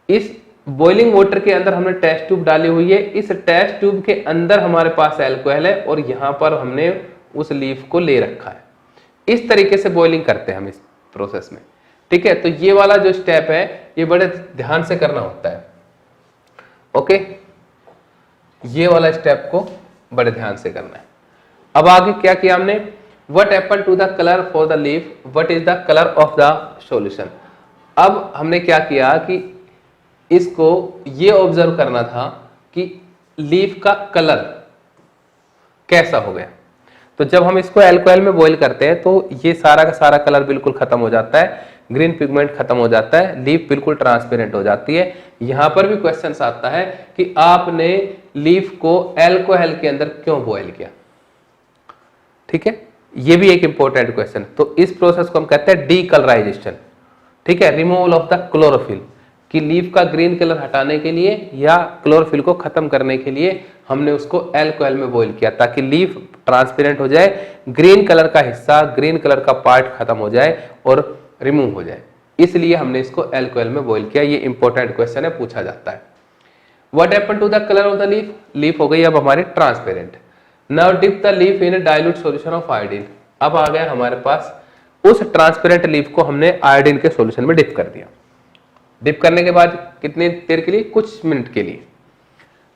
इस बॉइलिंग वाटर के अंदर हमने टेस्ट ट्यूब डाली हुई है, इस टेस्ट ट्यूब के अंदर हमारे पास एल्कोहल है और यहां पर हमने उस लीफ को ले रखा है। इस तरीके से बॉइलिंग करते हैं हम इस प्रोसेस में। ठीक है, तो ये वाला जो स्टेप है ये बड़े ध्यान से करना होता है। ओके, ये वाला स्टेप को बड़े ध्यान से करना है। अब आगे क्या किया हमने, what happened to the colour for the leaf, what is the colour of the solution. अब हमने क्या किया कि इसको ये ऑब्जर्व करना था कि लीफ का कलर कैसा हो गया। तो जब हम इसको एल्कोहल में बॉईल करते हैं तो ये सारा का सारा कलर बिल्कुल खत्म हो जाता है, ग्रीन पिगमेंट खत्म हो जाता है, लीफ बिल्कुल ट्रांसपेरेंट हो जाती है। यहां पर भी क्वेश्चन आता है कि आपने लीफ को एल्कोहल के अंदर क्यों बॉयल किया। ठीक है, ये भी एक इंपॉर्टेंट क्वेश्चन। तो इस प्रोसेस को हम कहते हैं डीकलराइजेशन। ठीक है, रिमूवल ऑफ द क्लोरोफिल, कि लीफ का ग्रीन कलर हटाने के लिए या क्लोरोफिल को खत्म करने के लिए हमने उसको एल्कोहल में बॉईल किया ताकि लीफ ट्रांसपेरेंट हो जाए, ग्रीन कलर का हिस्सा, ग्रीन कलर का पार्ट खत्म हो जाए और रिमूव हो जाए। इसलिए हमने इसको एल्कोहल में बॉईल किया। ये इंपॉर्टेंट क्वेश्चन है, पूछा जाता है। What happened to the colour of the leaf? Leaf हो गई अब हमारी transparent. Now dip the leaf in a dilute solution of iodine. अब आ गया हमारे पास, उस ट्रांसपेरेंट लीफ को हमने आयोडीन के सॉल्यूशन में डिप कर दिया। डिप करने के बाद कितनी देर के लिए? कुछ मिनट के लिए।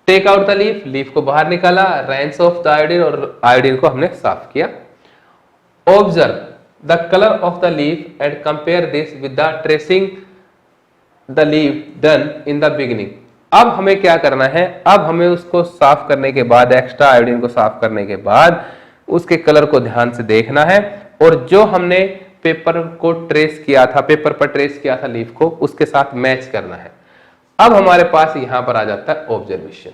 Take out the leaf, leaf को बाहर निकाला, रेंस ऑफ द आयोडीन, और आयोडीन को हमने साफ किया। Observe the colour of the leaf and compare this with the tracing the leaf done in the beginning. अब हमें क्या करना है? अब हमें उसको साफ करने के बाद, एक्स्ट्रा आयोडीन को साफ करने के बाद उसके कलर को ध्यान से देखना है, और जो हमने पेपर को ट्रेस किया था, पेपर पर ट्रेस किया था लीफ को, उसके साथ मैच करना है। अब हमारे पास यहां पर आ जाता है ऑब्जर्वेशन।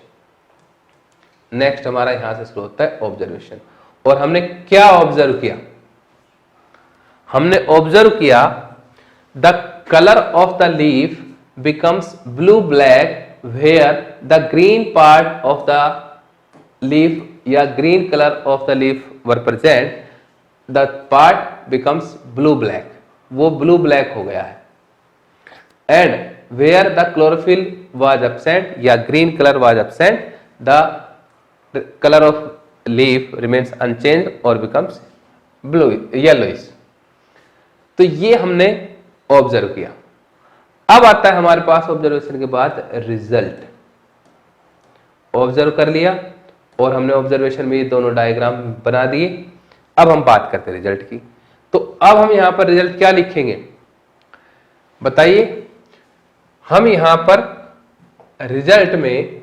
नेक्स्ट हमारा यहां से शुरू होता है ऑब्जर्वेशन। और हमने क्या ऑब्जर्व किया? हमने ऑब्जर्व किया the colour of the leaf becomes blue black where the green part of the leaf या green colour of the leaf were present, the part becomes blue black, वो ब्लू ब्लैक हो गया है। And where the chlorophyll was absent या green colour was absent, the colour of leaf remains unchange और becomes blue yellowish. तो ये हमने observe किया। अब आता है हमारे पास ऑब्जर्वेशन के बाद रिजल्ट। ऑब्जर्व कर लिया और हमने ऑब्जर्वेशन में ये दोनों डायग्राम बना दिए। अब हम बात करते हैं रिजल्ट की। तो अब हम यहां पर रिजल्ट क्या लिखेंगे बताइए? हम यहां पर रिजल्ट में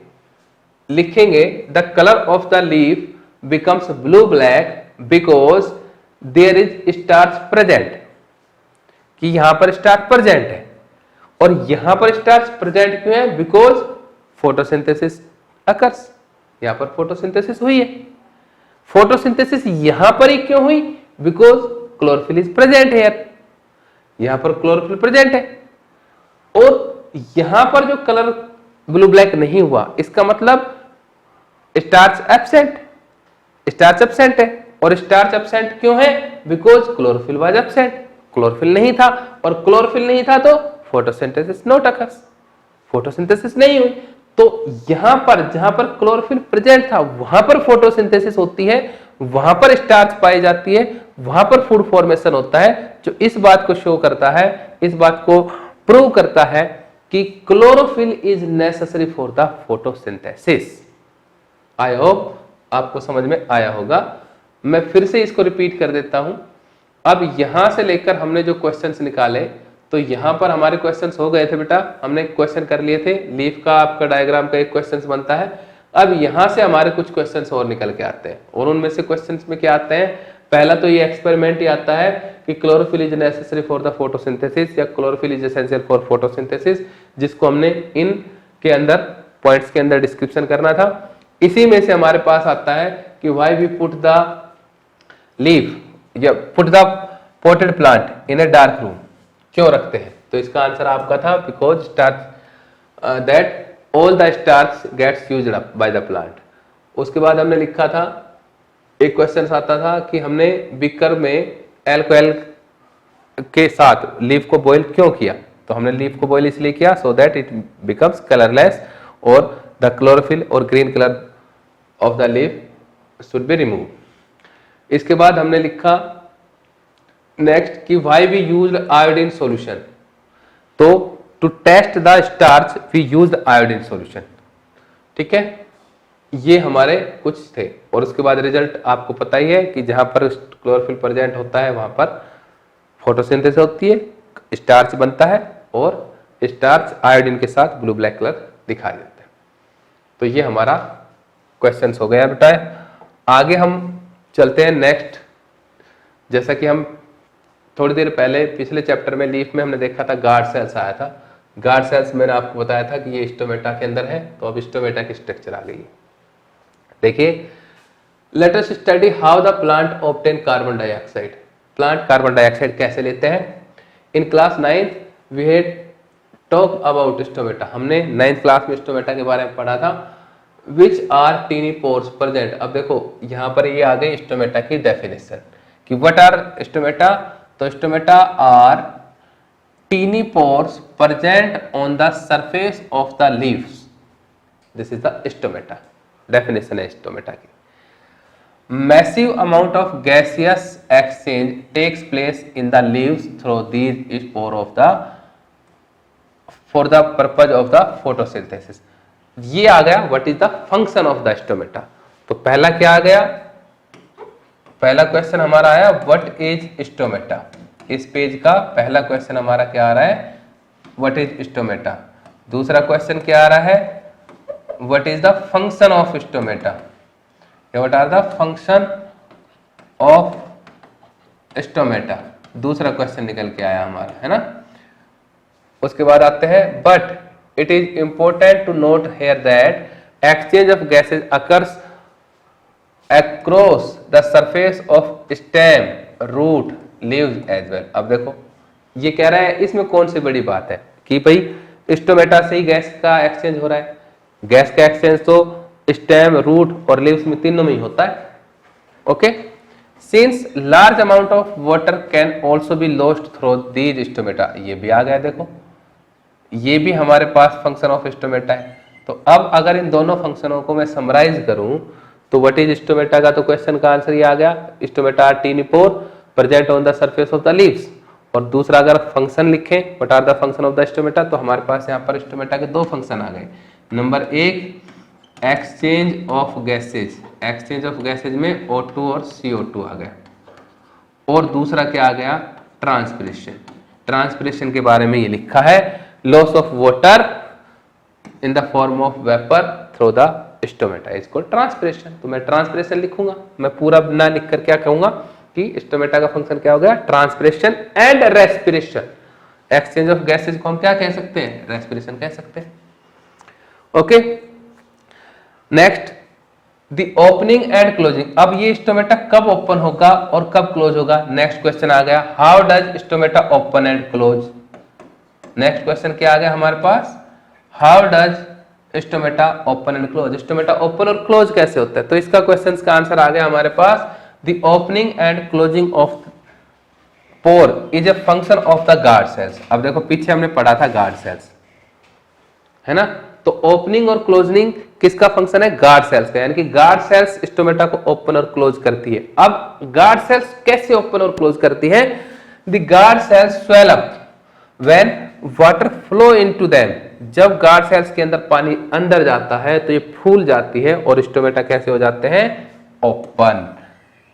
लिखेंगे the colour of the leaf becomes blue black because there is starch present, कि यहां पर स्टार्च प्रेजेंट है। और यहां पर स्टार्च प्रेजेंट क्यों है? बिकॉज फोटोसिंथेसिस अकर्स, यहां पर फोटोसिंथेसिस हुई है। फोटोसिंथेसिस यहां पर ही क्यों हुई? Because chlorophyll is present here, यहां पर क्लोरोफिल प्रेजेंट है। और यहां पर जो कलर ब्लू ब्लैक नहीं हुआ, इसका मतलब स्टार्च एब्सेंट, स्टार्च एब्सेंट है। और स्टार्च एब्सेंट क्यों है? Because chlorophyll was absent, chlorophyll नहीं था, और क्लोरोफिल नहीं था तो फोटोसिंथेसिस नॉट अकर्स, फोटोसिंथेसिस नहीं हुई। तो यहां पर जहां पर क्लोरोफिल प्रेजेंट था वहां पर फोटोसिंथेसिस होती है, वहां पर स्टार्च पाई जाती है, वहां पर फूड फॉर्मेशन होता है, जो इस बात को शो करता है, इस बात को प्रूव करता है कि chlorophyll is necessary for the photosynthesis. I hope आपको समझ में आया होगा। मैं फिर से इसको रिपीट कर देता हूं। अब यहां से लेकर हमने जो क्वेश्चंस निकाले, तो यहां पर हमारे क्वेश्चंस हो गए थे बेटा, हमने क्वेश्चन कर लिए थे। लीफ का आपका डायग्राम का एक क्वेश्चंस बनता है। अब यहां से हमारे कुछ क्वेश्चंस और निकल के आते हैं, और उनमें से क्वेश्चंस में क्या आते हैं? पहला तो ये एक्सपेरिमेंट ही आता है कि chlorophyll is necessary for the photosynthesis या chlorophyll is essential for photosynthesis, जिसको हमने इन के अंदर पॉइंट्स के अंदर डिस्क्रिप्शन करना था। इसी में से हमारे पास आता है कि why we put the leaf या put the potted plant in a dark room, क्यों रखते हैं? तो इसका आंसर आपका था because starch that all the starch gets used up by the plant. उसके बाद हमने लिखा था, एक क्वेश्चन आता था कि हमने बीकर में एल्कोहल के साथ लीफ को बॉईल क्यों किया? तो हमने लीफ को बॉईल इसलिए किया so that it becomes colourless और द क्लोरोफिल और green colour of the leaf should be remove. इसके बाद हमने लिखा नेक्स्ट कि why we used iodine solution, तो to test the starch we used iodine solution. ठीक है, ये हमारे कुछ थे। और उसके बाद रिजल्ट आपको पता ही है कि जहां पर क्लोरोफिल प्रेजेंट होता है वहां पर फोटोसिंथेसिस होती है, स्टार्च बनता है, और स्टार्च आयोडीन के साथ ब्लू ब्लैक कलर दिखाई देता है। तो ये हमारा क्वेश्चंस हो गया बेटा। आगे हम चलते हैं नेक्स्ट। जैसा कि हम थोड़ी देर पहले पिछले चैप्टर में लीफ में हमने देखा था गार्ड सेल्स आया था। गार्ड सेल्स मैंने आपको बताया था कि ये स्टोमेटा के अंदर है, तो अब स्टोमेटा की स्ट्रक्चर आ गई है। देखिए, let us study how the plant obtain carbon dioxide. Plant carbon dioxide कैसे लेते हैं। In class 9th we had talk about stomata. हमने 9th क्लास में स्टोमेटा के बारे में पढ़ा था। Which are tiny pores present. अब देखो यहाँ पर ये आ गई स्टोमेटा की डेफिनेशन कि व्हाट आर स्टोमेटा। तो stomata are tiny pores present on the surface of the leaves. This is the stomata. Definition है स्टोमेटा की। Massive amount of gaseous exchange takes place in the leaves through these spore of the for the purpose of the photosynthesis। ये आ गया what is the function of the stomata। तो पहला क्या आ गया, पहला क्वेश्चन हमारा आया what is stomata। इस पेज का पहला क्वेश्चन हमारा क्या आ रहा है, what is stomata। दूसरा क्वेश्चन क्या आ रहा है, what is the function of stomata। What are the function of stomata। दूसरा क्वेश्चन निकल के आया हमारा, है ना। उसके बाद आते हैं but it is important to note here that exchange of gases occurs across the surface of stem root leaves as well. अब देखो ये कह रहा है, इसमें कौन सी बड़ी बात है कि भाई स्टोमेटा से ही गैस का एक्सचेंज हो रहा है। गैस का एक्सचेंज तो स्टेम रूट और लीव्स में तीनों में ही होता है। Okay, since large amount of water can also be lost through these stomata. ये भी आ गया, देखो ये भी हमारे पास फंक्शन ऑफ स्टोमेटा है। तो अब अगर इन दोनों फंक्शनों को मैं समराइज करूं तो व्हाट इज स्टोमेटा का, तो क्वेश्चन का आंसर ये आ गया, stomata are tiny pore present on the surface of the leaves. और दूसरा अगर फंक्शन लिखें what are the function of the stomata, तो हमारे पास यहाँ पर स्टोमेटा के दो फंक्शन आ गए। नंबर एक exchange of gases, exchange of gases में O2 और CO2 आ गया। और दूसरा क्या आ गया, ट्रांसपिरेशन। ट्रांसपिरेशन के बारे में ये लिखा है, loss of water in the form of vapour through the stomata is called transpiration. तो मैं ट्रांसपिरेशन लिखूंगा, मैं पूरा ना लिख कर क्या कहूंगा कि स्टोमेटा का फंक्शन क्या हो गया, transpiration and respiration. Exchange of gases को हम क्या कह सकते हैं, रेस्पिरेशन कह सकते हैं। Okay, next the opening and closing. अब ये स्टोमेटा कब ओपन होगा और कब क्लोज होगा। नेक्स्ट क्वेश्चन आ गया, how does stomata open and close. Next question क्या आ गया हमारे पास, how does stomata open and close. Stomata open और क्लोज कैसे होता है, तो इसका क्वेश्चन का आंसर आ गया हमारे पास, the opening and closing of pore is a function of the guard cells. अब देखो पीछे हमने पढ़ा था गार्ड सेल्स, है ना। तो ओपनिंग और क्लोजिंग किसका फंक्शन है, गार्ड सेल्स का। यानी कि गार्ड सेल्स स्टोमेटा को ओपन और क्लोज करती है। अब गार्ड सेल्स कैसे ओपन और क्लोज करती है, the guard sales swell up when water flow into them. जब गार्ड सेल्स के अंदर पानी अंदर जाता है तो ये फूल जाती है और स्टोमेटा कैसे हो जाते हैं, open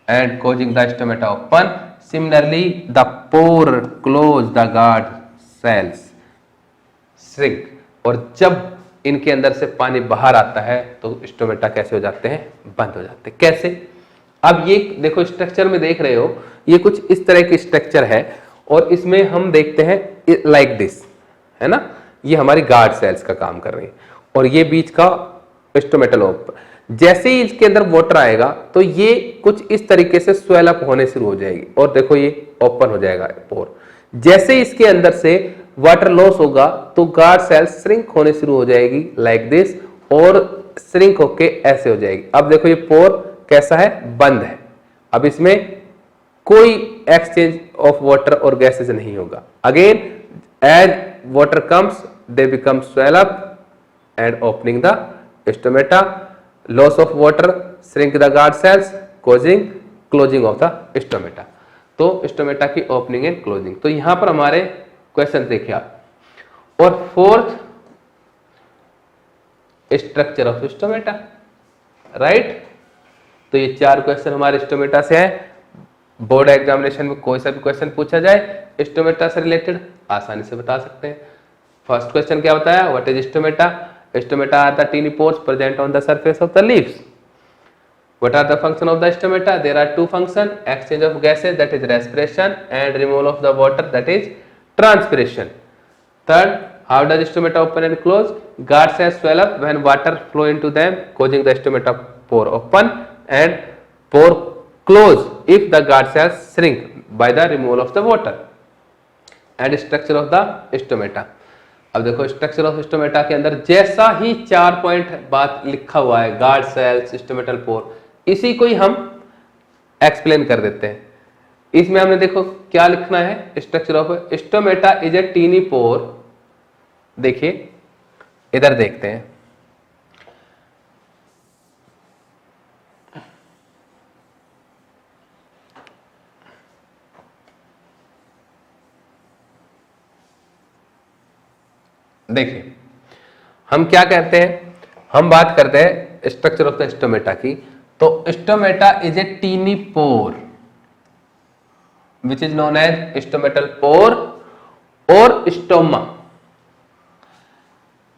and closing the stomata open. Similarly the pore close the guard cells shrink. और जब इनके अंदर से पानी बाहर आता है तो स्टोमेटा कैसे हो जाते हैं, बंद हो जाते हैं। कैसे, अब ये देखो स्ट्रक्चर में देख रहे हो, ये कुछ इस तरह की स्ट्रक्चर है और इसमें हम देखते हैं लाइक दिस, है ना। ये हमारी गार्ड सेल्स का काम कर रही है और ये बीच का स्टोमेटल ओपन। जैसे ही इसके अंदर वाटर आएगा तो ये कुछ इस तरीके से स्वेल अप होने शुरू हो जाएगी और देखो ये ओपन हो जाएगा पोर। जैसे ही इसके अंदर से वाटर लॉस होगा तो गार्ड सेल्स श्रिंक होने शुरू हो जाएगी लाइक दिस और श्रिंक होके ऐसे हो जाएगी। अब देखो ये पोर कैसा है, बंद है। अब इसमें कोई एक्सचेंज ऑफ वाटर और गैसेज नहीं होगा। Again as water comes they become swell up and opening the stomata, loss of water shrink the guard cells, causing closing of the stomata. तो स्टोमेटा की ओपनिंग एंड क्लोजिंग। तो यहां पर हमारे question देखिए आप। और fourth structure of stomata, right. तो ये चार क्वेश्चन हमारे स्टोमेटा से हैं। बोर्ड एग्जामिनेशन में कोई सा भी क्वेश्चन पूछा जाए स्टोमेटा से रिलेटेड आसानी से बता सकते हैं। फर्स्ट क्वेश्चन क्या बताया, what is stomata. Stomata are the tiny pores present on the surface of the leaves. What are the function of the stomata? There are two function: exchange of gases, that is respiration, and removal of the water, that is transpiration. Third, how does stomata open and close? Guard cells swell up when water flow into them, causing the stomata pore open, and pore close if the guard cells shrink by the removal of the water. And structure of the stomata. अब देखो structure of stomata के अंदर जैसा ही 4 point बात लिखा हुआ है, guard sales, stomatal pore, इसी को ही हम एक्सप्लेन कर देते हैं. इसमें हमने देखो क्या लिखना है, structure of stomata is a tiny pore. देखिए इधर देखते हैं, देखिए हम क्या कहते हैं, हम बात करते हैं स्ट्रक्चर ऑफ द स्टोमेटा की. तो stomata is a tiny pore which is known as stomatal pore और stoma.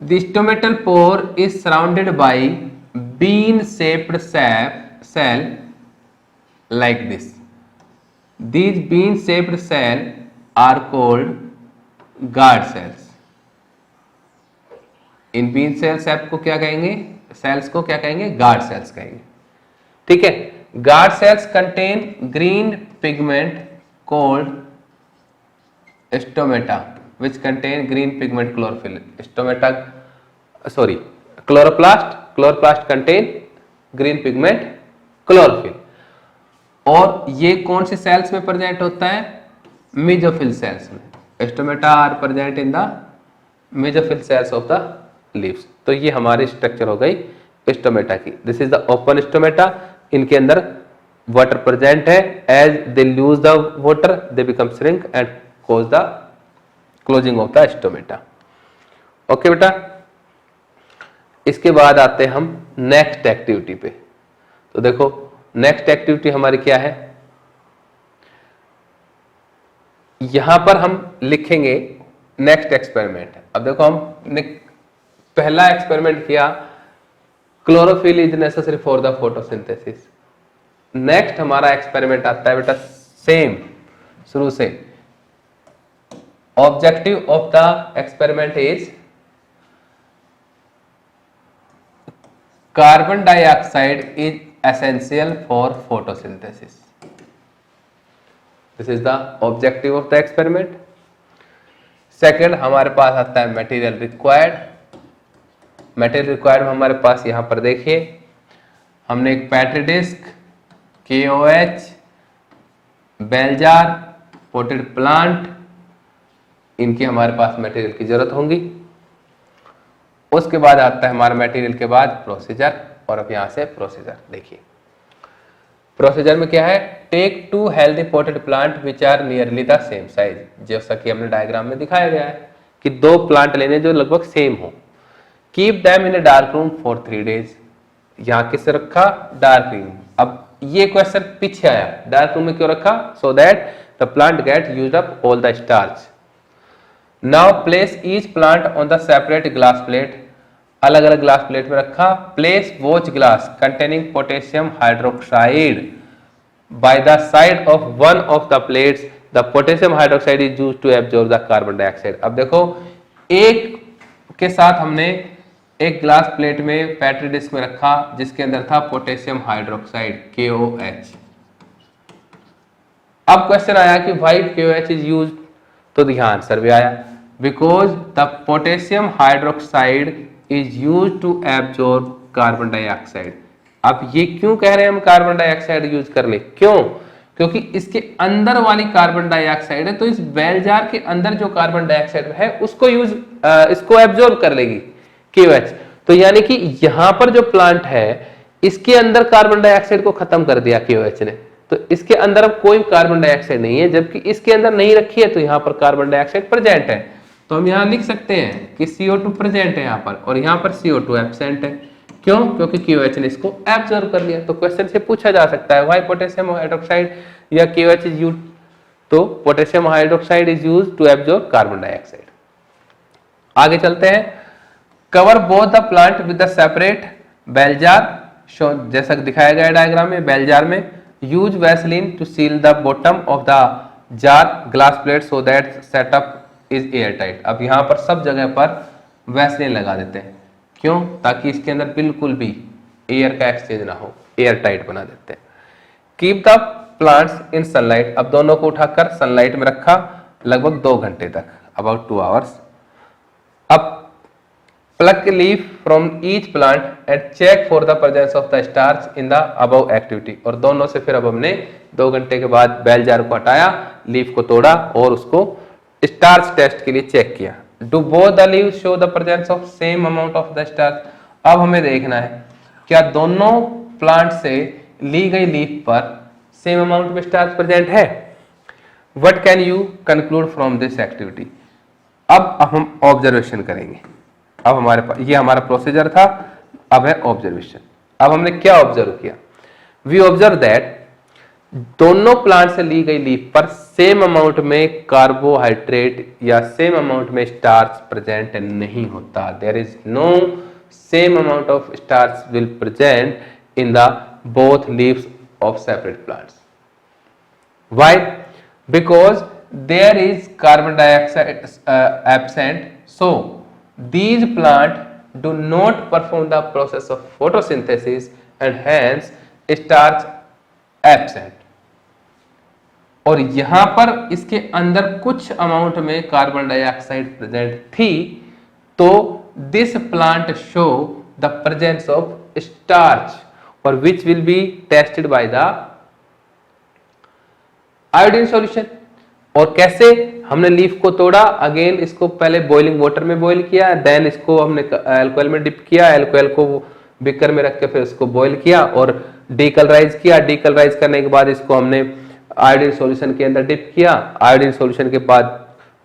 The stomatal pore is surrounded by bean shaped cell like this. These bean shaped cells are called guard cells. इन bean cells को क्या कहेंगे, sales को क्या कहेंगे, guard cells कहेंगे. ठीक है. Guard cells contain green pigment called stomata which contain green pigment chlorophyll. Stomata sorry chloroplast contain green pigment chlorophyll. और ये कौन से सेल्स में प्रेजेंट होता है, मेसोफिल सेल्स में. Stomata are present in the mesophyll cells of the leaves. तो ये हमारी स्ट्रक्चर हो गई स्टोमेटा की. This is the open stomata. इनके अंदर वाटर प्रेजेंट है. As they lose the water they become shrink and cause the closing of the stomata. Okay बेटा. इसके बाद आते हैं हम नेक्स्ट एक्टिविटी पे. तो देखो नेक्स्ट एक्टिविटी हमारी क्या है, यहां पर हम लिखेंगे नेक्स्ट एक्सपेरिमेंट. अब देखो हमने पहला एक्सपेरिमेंट किया, chlorophyll is necessary for the photosynthesis. Next हमारा एक्सपेरिमेंट आता है बेटा सेम शुरू से. Objective of the experiment is carbon dioxide is essential for photosynthesis. This is the objective of the experiment. Second हमारे पास आता है मटेरियल रिक्वायर्ड. मटेरियल रिक्वायर्ड हमारे पास यहां पर देखिए हमने एक petri disc, KOH, bell jar, potted plant, इनकी हमारे पास मटेरियल की जरूरत होगी. उसके बाद आता है हमारे मटेरियल के बाद प्रोसीजर. और अब यहां से प्रोसीजर देखिए, प्रोसीजर में क्या है, take 2 healthy potted plant which are nearly the same size. जैसा कि हमने डायग्राम में दिखाया गया है कि 2 प्लांट लेने जो लगभग सेम हो. Keep them in a dark room for 3 days. यहां किससे रखा, डार्क रूम. अब ये क्वेश्चन पीछे आया, डार्क रूम में क्यों रखा, so that the plant get used up all the starch. Now place each plant on the separate glass plate. अलग अलग ग्लास प्लेट में रखा. Place watch glass containing potassium hydroxide by the side of one of the plates. The potassium hydroxide is used to absorb the carbon dioxide. अब देखो एक के साथ हमने एक ग्लास प्लेट में पेट्री डिस्क में रखा जिसके अंदर था पोटेशियम हाइड्रोक्साइड KOH. अब क्वेश्चन आया कि व्हाई KOH इज यूज्ड, तो यहां आंसर भी आया, because the potassium hydroxide is used to absorb carbon dioxide. अब ये क्यों कह रहे हैं हम कार्बन डाइऑक्साइड यूज कर ले, क्यों, क्योंकि इसके अंदर वाली कार्बन डाइऑक्साइड है, तो इस बेल जार के अंदर जो कार्बन डाइऑक्साइड है उसको इसको एब्जॉर्ब कर लेगी KOH. तो यानी कि यहां पर जो प्लांट है इसके अंदर कार्बन डाइऑक्साइड को खत्म कर दिया KOH ने. तो इसके अंदर अब कोई कार्बन डाइऑक्साइड नहीं है, जबकि इसके अंदर नहीं रखी है तो यहां पर कार्बन डाइऑक्साइड प्रेजेंट है. तो हम यहां लिख सकते हैं कि CO2 प्रेजेंट है यहां पर, और यहां पर CO2 एब्सेंट है. क्यों, क्योंकि KOH ने इसको एब्जॉर्ब कर लिया. तो क्वेश्चन से पूछा जा सकता है व्हाई पोटेशियम हाइड्रोक्साइड या KOH इज यूज्ड. तो potassium hydroxide is used to absorb carbon dioxide. आगे चलते हैं. Cover both the plant with the separate bell jar show जैसा दिखाया गया डायग्राम में बेल जार में, use vaseline to seal the bottom of the jar glass plate so that setup is air tight. अब यहाँ पर सब जगह पर वैसलीन लगा देते हैं, क्यों? ताकि इसके अंदर बिल्कुल भी एयर का एक्सचेंज ना हो, एयर टाइट बना देते हैं। Keep the plants in sunlight, अब दोनों को उठाकर सनलाइट में रखा लगभग 2 घंटे तक, अबाउट 2 आवर्स। अब pluck leaf from each plant and check for the presence of the starch in the above activity। और दोनों से फिर अब हमने 2 घंटे के बाद बेल जार को हटाया, लीफ को तोड़ा और उसको स्टार्च टेस्ट के लिए चेक किया। Do both the leaves show the presence of same amount of the starch? अब हमें देखना है क्या दोनों प्लांट से ली गई लीफ पर सेम अमाउंट में स्टार्च प्रेजेंट है। What can you conclude from this activity? अब हम ऑब्जर्वेशन करेंगे। अब हमारे पास ये हमारा प्रोसीजर था, अब है ऑब्जर्वेशन। अब हमने क्या ऑब्जर्व किया? वी ऑब्जर्व दैट दोनों प्लांट से ली गई लीफ पर सेम अमाउंट में कार्बोहाइड्रेट या सेम अमाउंट में स्टार्च प्रेजेंट नहीं होता। There is no same amount of starch will present in the both leaves of separate plants. Why? Because there is carbon dioxide absent, so these plants do not perform the process of photosynthesis and hence starch absent। और यहां पर इसके अंदर कुछ amount में carbon dioxide present थी, तो this plant show the presence of starch और which will be tested by the iodine solution. और कैसे? हमने लीफ को तोड़ा, अगेन इसको पहले बॉइलिंग वाटर में बॉईल किया, देन इसको हमने अल्कोहल में डिप किया, अल्कोहल को बिकर में रख के फिर उसको बॉईल किया और डीकलराइज किया। डीकलराइज करने के बाद इसको हमने आयोडीन सॉल्यूशन के अंदर डिप किया, आयोडीन सॉल्यूशन के बाद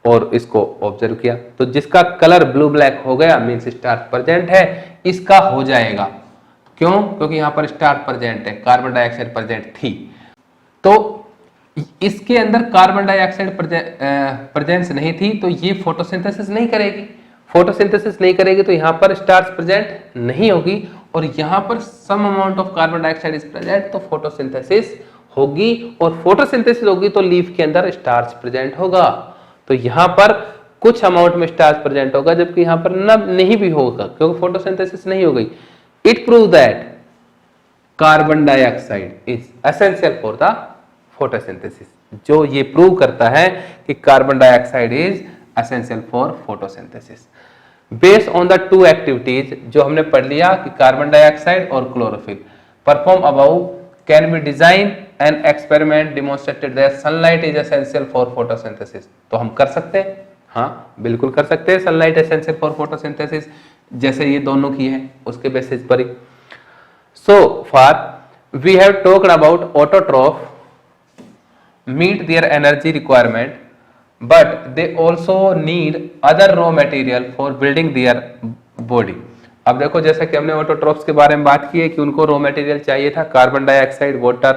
और इसको ऑब्जर्व किया, तो जिसका कलर ब्लू ब्लैक हो गया मींस स्टार्च प्रेजेंट है, इसका हो जाएगा। क्यों? क्योंकि यहाँ पर स्टार्च प्रेजेंट है, कार्बन डाइऑक्साइड प्रेजेंट थी। तो इसके अंदर कार्बन डाइऑक्साइड प्रेजेंस नहीं थी, तो ये फोटोसिंथेसिस नहीं करेगी। फोटोसिंथेसिस नहीं करेगी तो यहाँ पर स्टार्च प्रेजेंट नहीं होगी, और यहाँ पर some amount of carbon dioxide is present, तो फोटोसिंथेसिस होगी, और फोटोसिंथेसिस होगी तो लीफ के अंदर स्टार्च प्रेजेंट होगा। तो यहाँ पर कुछ अमाउंट में स्टार्च प्रेजेंट होगा, जबकि यहाँ पर नहीं भी होगा क्योंकि फोटोसिंथेसिस नहीं हो गई। It prove that carbon dioxide is essential for the photosynthesis. जो ये प्रूव करता है कि carbon dioxide is essential for photosynthesis. Based on the two activities जो हमने पढ़ लिया कि कार्बन डाइऑक्साइड और chlorophyll perform about, can be design an experiment demonstrated that sunlight is essential for photosynthesis. तो हम कर सकते हैं, हाँ बिल्कुल कर सकते हैं, सनलाइट एसेंशियल फॉर फोटोसिंथेसिस, जैसे ये दोनों की है उसके बेसिस पर ही। So far we have talked about autotroph meet their energy requirement, but they also need other raw material for building their body। अब देखो जैसा कि हमने ऑटोट्रॉफ्स के बारे में बात की है कि उनको रॉ मटेरियल चाहिए था, carbon dioxide, water,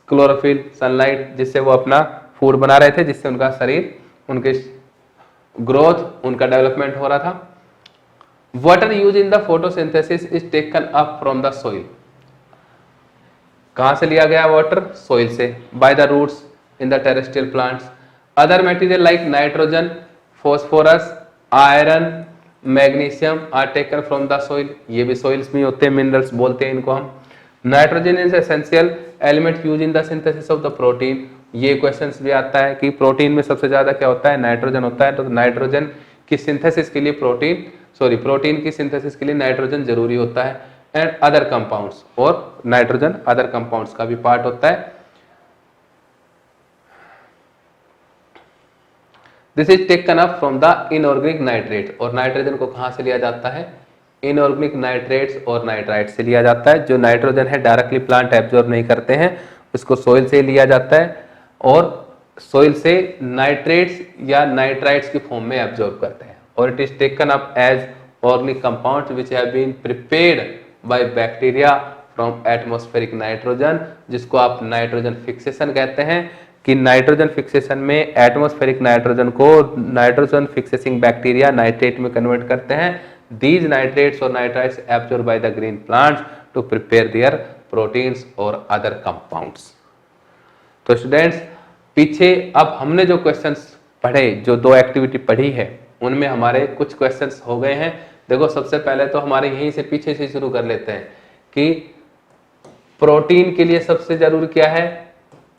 chlorophyll, sunlight, जिससे वो अपना फूड बना रहे थे, जिससे उनका शरीर, उनके ग्रोथ, उनका डेवलपमेंट हो रहा था। Water use in the photosynthesis is taken up from the soil. कहां से लिया गया वाटर? सोइल से, by the roots in the terrestrial plants. Other material like nitrogen, phosphorus, iron, magnesium are taken from the soil. ये भी soils में होते हैं, मिनरल्स बोलते हैं इनको हम। Nitrogen is essential element use in the synthesis of the protein. ये क्वेश्चंस भी आता है कि प्रोटीन में सबसे ज्यादा क्या होता है? नाइट्रोजन होता है। तो नाइट्रोजन की सिंथेसिस के लिए प्रोटीन की सिंथेसिस के लिए नाइट्रोजन जरूरी होता है। एंड अदर कंपाउंड्स, और नाइट्रोजन अदर कंपाउंड्स का भी पार्ट होता है। This is taken up from the inorganic nitrate. और नाइट्रोजन को कहां से लिया जाता है? इनऑर्गेनिक नाइट्रेट्स और नाइट्राइट से लिया जाता है। जो नाइट्रोजन है डायरेक्टली प्लांट एब्जॉर्ब नहीं करते हैं, उसको सोइल से लिया जाता है, और सोइल से नाइट्रेट्स या नाइट्राइट्स की फॉर्म में एब्जॉर्ब करते हैं। और it is taken up as organic compounds which have been prepared by bacteria from atmospheric nitrogen, जिसको आप नाइट्रोजन फिक्सेशन कहते हैं, कि नाइट्रोजन फिक्सेशन में एटमॉस्फेरिक नाइट्रोजन को नाइट्रोजन फिक्सेसिंग बैक्टीरिया नाइट्रेट में कन्वर्ट करते हैं, these nitrates or nitrites absorbed by the green plants to prepare their proteins or other compounds। तो स्टूडेंट्स पीछे अब हमने जो क्वेश्चंस पढ़े, जो दो एक्टिविटी पढ़ी है, उनमें हमारे कुछ क्वेश्चंस हो गए हैं। देखो सबसे पहले तो हमारे यहीं से पीछे से शुरू कर लेते हैं कि प्रोटीन के लिए सबसे जरूरी क्या है,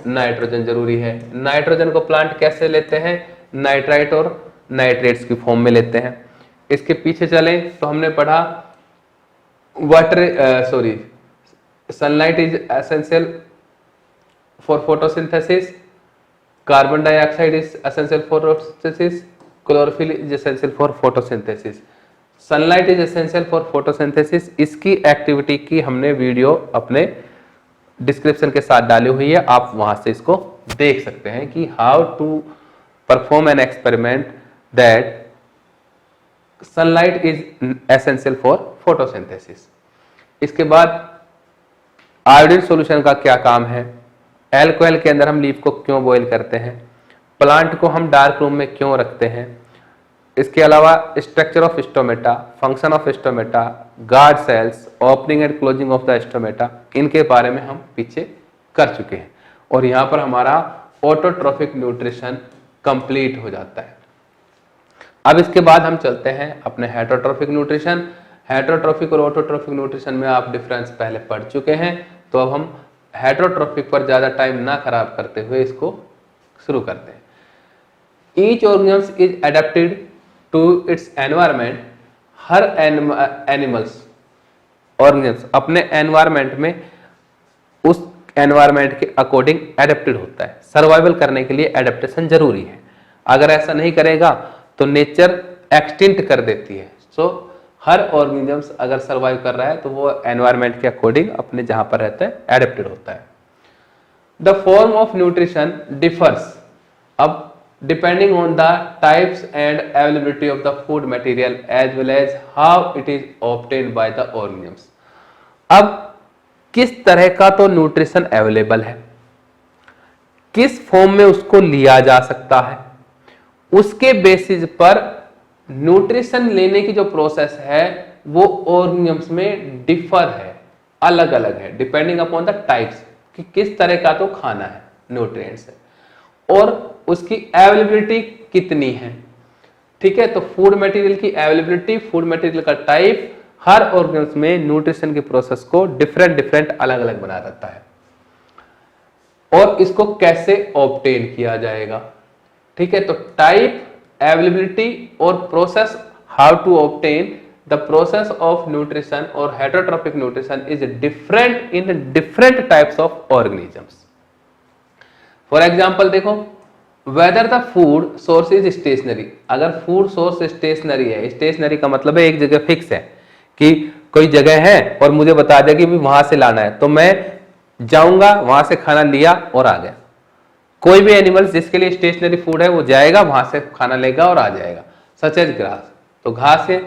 नाइट्रोजन जरूरी है। नाइट्रोजन को प्लांट कैसे लेते हैं, नाइट्राइट और नाइट्रेट्स की फॉर्म में लेते हैं। इसके पीछे चलें तो हमने पढ़ा sunlight is essential for photosynthesis, carbon dioxide is essential for photosynthesis, chlorophyll is essential for photosynthesis. Sunlight is essential for photosynthesis, इसकी एक्टिविटी की हमने वीडियो अपने डिस्क्रिप्शन के साथ डाली हुई है, आप वहां से इसको देख सकते हैं कि how to perform an experiment that sunlight is essential for photosynthesis. इसके बाद आयोडीन सॉल्यूशन का क्या काम है, एल्कोहल के अंदर हम लीफ को क्यों बॉईल करते हैं, प्लांट को हम डार्क रूम में क्यों रखते हैं, इसके अलावा structure of stomata, function of stomata, guard cells, opening and closing of the stomata, इनके बारे में हम पीछे कर चुके हैं और यहाँ पर हमारा ऑटोट्रोफिक न्यूट्रिशन कंप्लीट हो जाता है। अब इसके बाद हम चलते हैं अपने हेटरोट्रोफिक न्यूट्रिशन। हेटरोट्रोफिक और ऑटोट्रोफिक न्यूट्रिशन में आप डिफरेंस पहले पढ़ चुके हैं, तो अब हम हेटरोट्रोफिक पर ज्यादा टाइम ना खराब करते हुए इसको शुरू करते हैं। Each organism is adapted to its environment. हर एनिमल्स ऑर्गेनिज्म अपने एनवायरमेंट में उस एनवायरमेंट के अकॉर्डिंग एडेप्टेड होता है। सर्वाइवल करने के लिए एडेप्टेशन जरूरी है, अगर ऐसा नहीं करेगा तो नेचर एक्सटिंक्ट कर देती है। सो हर ऑर्गेनिज्म अगर सर्वाइव कर रहा है तो वो एनवायरमेंट के अकॉर्डिंग अपने जहां पर रहता है एडेप्टेड होता है। The form of nutrition differs अब depending on the types and availability of the food material as well as how it is obtained by the organisms। अब किस तरह का तो न्यूट्रिशन अवेलेबल है, किस फॉर्म में उसको लिया जा सकता है, उसके बेसिस पर न्यूट्रिशन लेने की जो प्रोसेस है वो ऑर्गेनिज्म्स में डिफर है, अलग अलग है, डिपेंडिंग अपॉन द टाइप्स कि किस तरह का तो खाना है, न्यूट्रिएंट्स है और उसकी अवेलेबिलिटी कितनी है। ठीक है, तो फूड मटेरियल की अवेलेबिलिटी, फूड मटेरियल का टाइप, हर ऑर्गेनिज्म में न्यूट्रिशन की प्रोसेस को डिफरेंट अलग अलग बना रहता है और इसको कैसे ऑब्टेन किया जाएगा। ठीक है, तो टाइप, अवेलेबिलिटी और process, how to obtain the process of nutrition और heterotrophic nutrition is different in different types of organisms. For example देखो, whether the food source is stationary. अगर फूड सोर्स स्टेशनरी है, स्टेशनरी का मतलब है एक जगह फिक्स है कि कोई जगह है और मुझे बता दिया कि भी वहां से लाना है, तो मैं जाऊंगा वहां से खाना लिया और आ गया। कोई भी एनिमल्स जिसके लिए स्टेशनरी फूड है वो जाएगा वहां से खाना लेगा और आ जाएगा, सच एज ग्रास। तो घास है,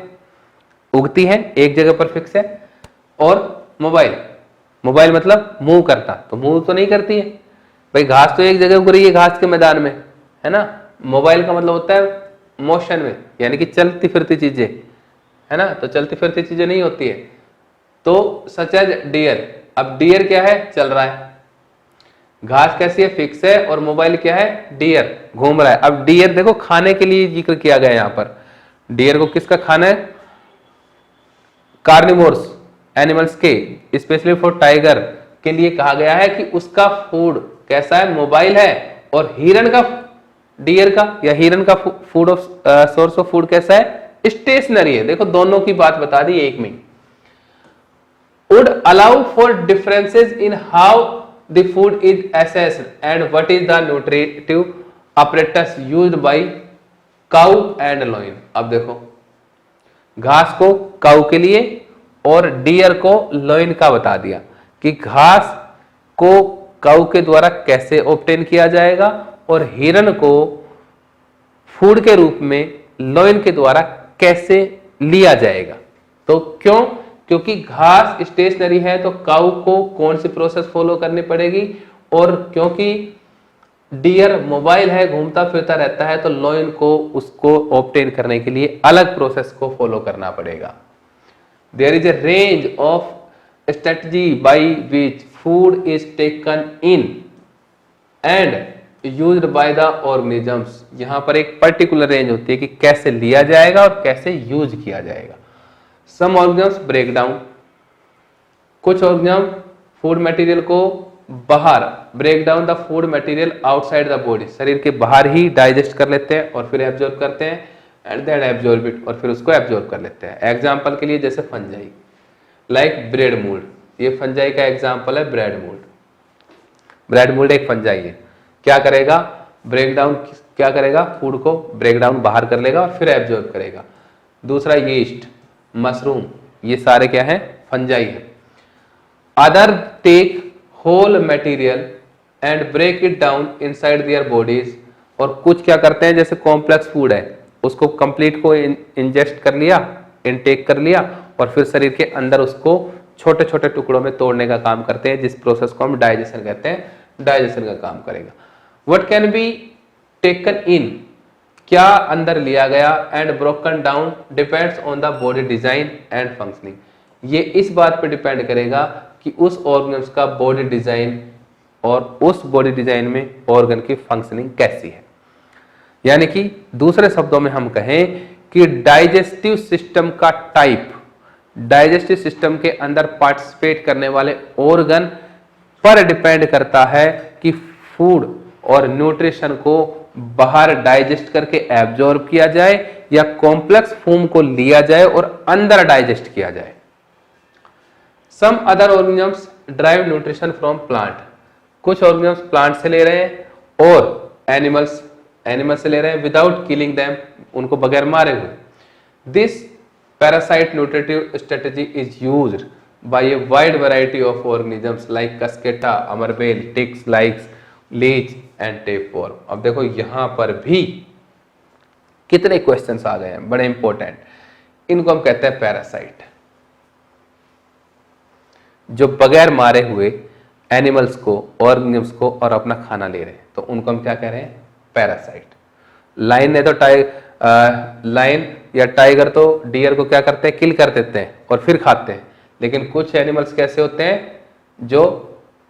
उगती है एक जगह पर फिक्स है। और मोबाइल, मोबाइल मतलब मूव करता, तो मूव तो नहीं करती है भाई, घास तो एक जगह उग रही है घास के मैदान में, है ना। मोबाइल का मतलब होता है मोशन में, यानी कि चलती फिरती चीजें, है ना, तो चलती फिरती चीजें नहीं होती है। तो सच एज डियर, अब डियर क्या है, चल रहा है, घास कैसी है, फिक्स है, और मोबाइल क्या है, डियर घूम रहा है। अब डियर देखो खाने के लिए जिक्र किया गया यहां पर, डियर को किसका खाना है, कार्निवोर्स एनिमल्स के, स्पेशली फॉर टाइगर के लिए कहा गया है कि उसका फूड कैसा है, मोबाइल है। और हिरन का, डियर का या हिरन का food of source of food कैसा है, स्टेशनरी है। देखो दोनों की बात बता दी एक में। Would allow for differences in how the food is assessed and what is the nutritive apparatus used by cow and loin। अब देखो घास को काऊ के लिए और डियर को लोइन का बता दिया कि घास को काऊ के द्वारा कैसे ऑब्टेन किया जाएगा और हिरन को फूड के रूप में लोइन के द्वारा कैसे लिया जाएगा। तो क्यों, क्योंकि घास स्टेशनरी है तो काऊ को कौन सी प्रोसेस फॉलो करनी पड़ेगी, और क्योंकि डियर मोबाइल है, घूमता फिरता रहता है, तो लॉइन को उसको ऑब्टेन करने के लिए अलग प्रोसेस को फॉलो करना पड़ेगा। There is a range of strategy by which food is taken in and used by the organisms. यहां पर एक पर्टिकुलर रेंज होती है कि कैसे लिया जाएगा और कैसे यूज किया जाएगा। सम ऑर्गेनिजम्स ब्रेक डाउन, कुछ ऑर्गेनिज्म फूड मटेरियल को बाहर, break down the food material outside the body, शरीर के बाहर ही डाइजेस्ट कर लेते हैं और फिर एब्जॉर्ब करते हैं एंड देन एब्जॉर्ब इट, और फिर उसको एब्जॉर्ब कर लेते हैं। एग्जांपल के लिए जैसे फंजाई, लाइक ब्रेड मोल्ड, ये फंजाई का एग्जांपल है ब्रेड मोल्ड। ब्रेड मोल्ड एक फंजाई है, क्या करेगा, ब्रेक डाउन क्या करेगा, फूड को ब्रेक डाउन बाहर कर लेगा और फिर एब्जॉर्ब करेगा। दूसरा यीस्ट, मशरूम, ये सारे क्या है, फंजाई है। Other take whole material and break it down inside their bodies, और कुछ क्या करते हैं, जैसे कॉम्प्लेक्स फूड है उसको कंप्लीट को इंजेस्ट कर लिया, इनटेक कर लिया और फिर शरीर के अंदर उसको छोटे छोटे टुकड़ों में तोड़ने का काम करते हैं, जिस प्रोसेस को हम डाइजेशन कहते हैं, डाइजेशन का काम करेगा। What can be taken in, क्या अंदर लिया गया, and broken down depends on the body design and functioning, ये इस बात पे डिपेंड करेगा कि उस ऑर्गन्स का बॉडी डिजाइन और उस बॉडी डिजाइन में ऑर्गन की फंक्शनिंग कैसी है। यानी कि दूसरे शब्दों में हम कहें कि डाइजेस्टिव सिस्टम का टाइप, डाइजेस्टिव सिस्टम के अंदर पार्टिसिपेट करने वाले ऑर्गन पर डिपेंड करता है कि फूड और न्यूट्रिशन को बाहर डाइजेस्ट करके एब्जॉर्ब किया जाए या कॉम्प्लेक्स फॉर्म को लिया जाए और अंदर डाइजेस्ट किया जाए। Some other organisms derive nutrition from plant, कुछ ऑर्गेनिजम्स प्लांट से ले रहे हैं और एनिमल्स से ले रहे हैं विदाउट किलिंग देम, उनको बगैर मारे हुए। This parasite nutritive strategy is used by a wide variety of organisms like cuscuta, अमरबेल, ticks, lice, leech and tapeworm. अब देखो यहां पर भी कितने क्वेश्चंस आ गए हैं, बड़े इंपॉर्टेंट। इनको हम कहते हैं पैरासाइट, जो बगैर मारे हुए एनिमल्स को, ऑर्गेनिजम्स को और अपना खाना ले रहे हैं, तो उनको हम क्या कह रहे हैं, पैरासाइट। लाइन ने तो लाइन या टाइगर तो डियर को क्या करते हैं, किल कर देते हैं और फिर खाते हैं, लेकिन कुछ एनिमल्स कैसे होते हैं जो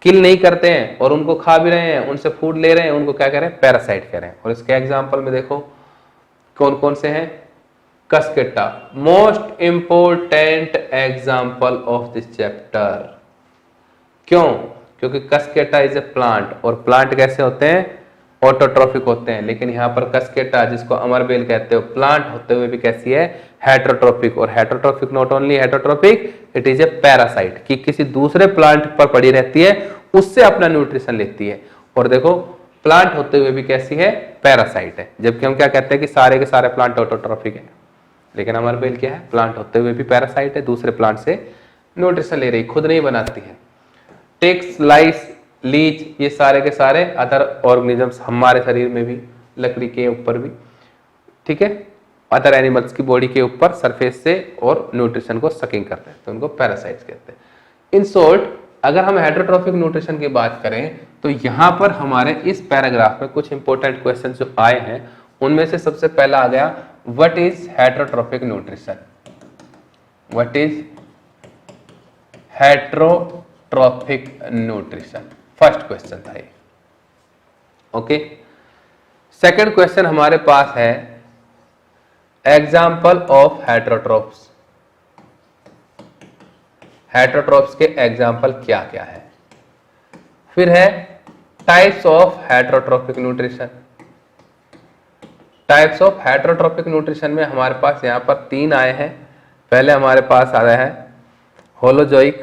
किल नहीं करते हैं और उनको खा भी रहे हैं, उनसे फूड ले रहे हैं, उनको क्या कह रहे हैं, पैरासाइट कह रहे हैं। और इसके एग्जांपल में देखो कौन कौन से हैं, cuscuta, most important example of this chapter. क्यों, क्योंकि कस्केटा इज ए प्लांट, और प्लांट कैसे होते हैं, ऑटोट्रॉफिक होते हैं, लेकिन यहाँ पर कस्केटा जिसको अमरबेल कहते हो, प्लांट होते हुए भी कैसी है, हेटरोट्रॉफिक। और heterotrophic not only heterotrophic, it is a parasite, कि किसी दूसरे प्लांट पर पड़ी रहती है, उससे अपना न्यूट्रिशन लेती है। और देखो प्लांट होते हुए भी कैसी है, पैरासाइट है। जबकि हम क्या कहते हैं कि सारे के सारे प्लांट ऑटोट्रॉफिक है, लेकिन अमरबेल क्या है, प्लांट होते हुए भी पैरासाइट है, दूसरे प्लांट से न्यूट्रिशन ले रही, खुद नहीं बनाती है। टिक्स, लाइस, लीच, ये सारे के सारे अदर ऑर्गेनिजम्स हमारे शरीर में भी, लकड़ी के ऊपर भी, ठीक है, अदर एनिमल्स की बॉडी के ऊपर सरफेस से और न्यूट्रिशन को सकिंग करते हैं, तो उनको पैरासाइट्स कहते हैं। इन शॉर्ट, अगर हम हेटरोट्रॉफिक न्यूट्रिशन की बात करें तो यहां पर हमारे इस पैराग्राफ में कुछ इंपॉर्टेंट क्वेश्चन जो आए हैं, उनमें से सबसे पहला आ गया, what is heterotrophic nutrition, what is heterotrophic nutrition, first question था ये। ओके, सेकंड क्वेश्चन हमारे पास है एग्जाम्पल ऑफ हेटरोट्रॉप्स, हेटरोट्रॉप्स के एग्जाम्पल क्या क्या है। फिर है types of heterotrophic nutrition, types of heterotrophic nutrition में हमारे पास यहां पर 3 आए हैं। पहले हमारे पास आ रहा है होलोजोइक,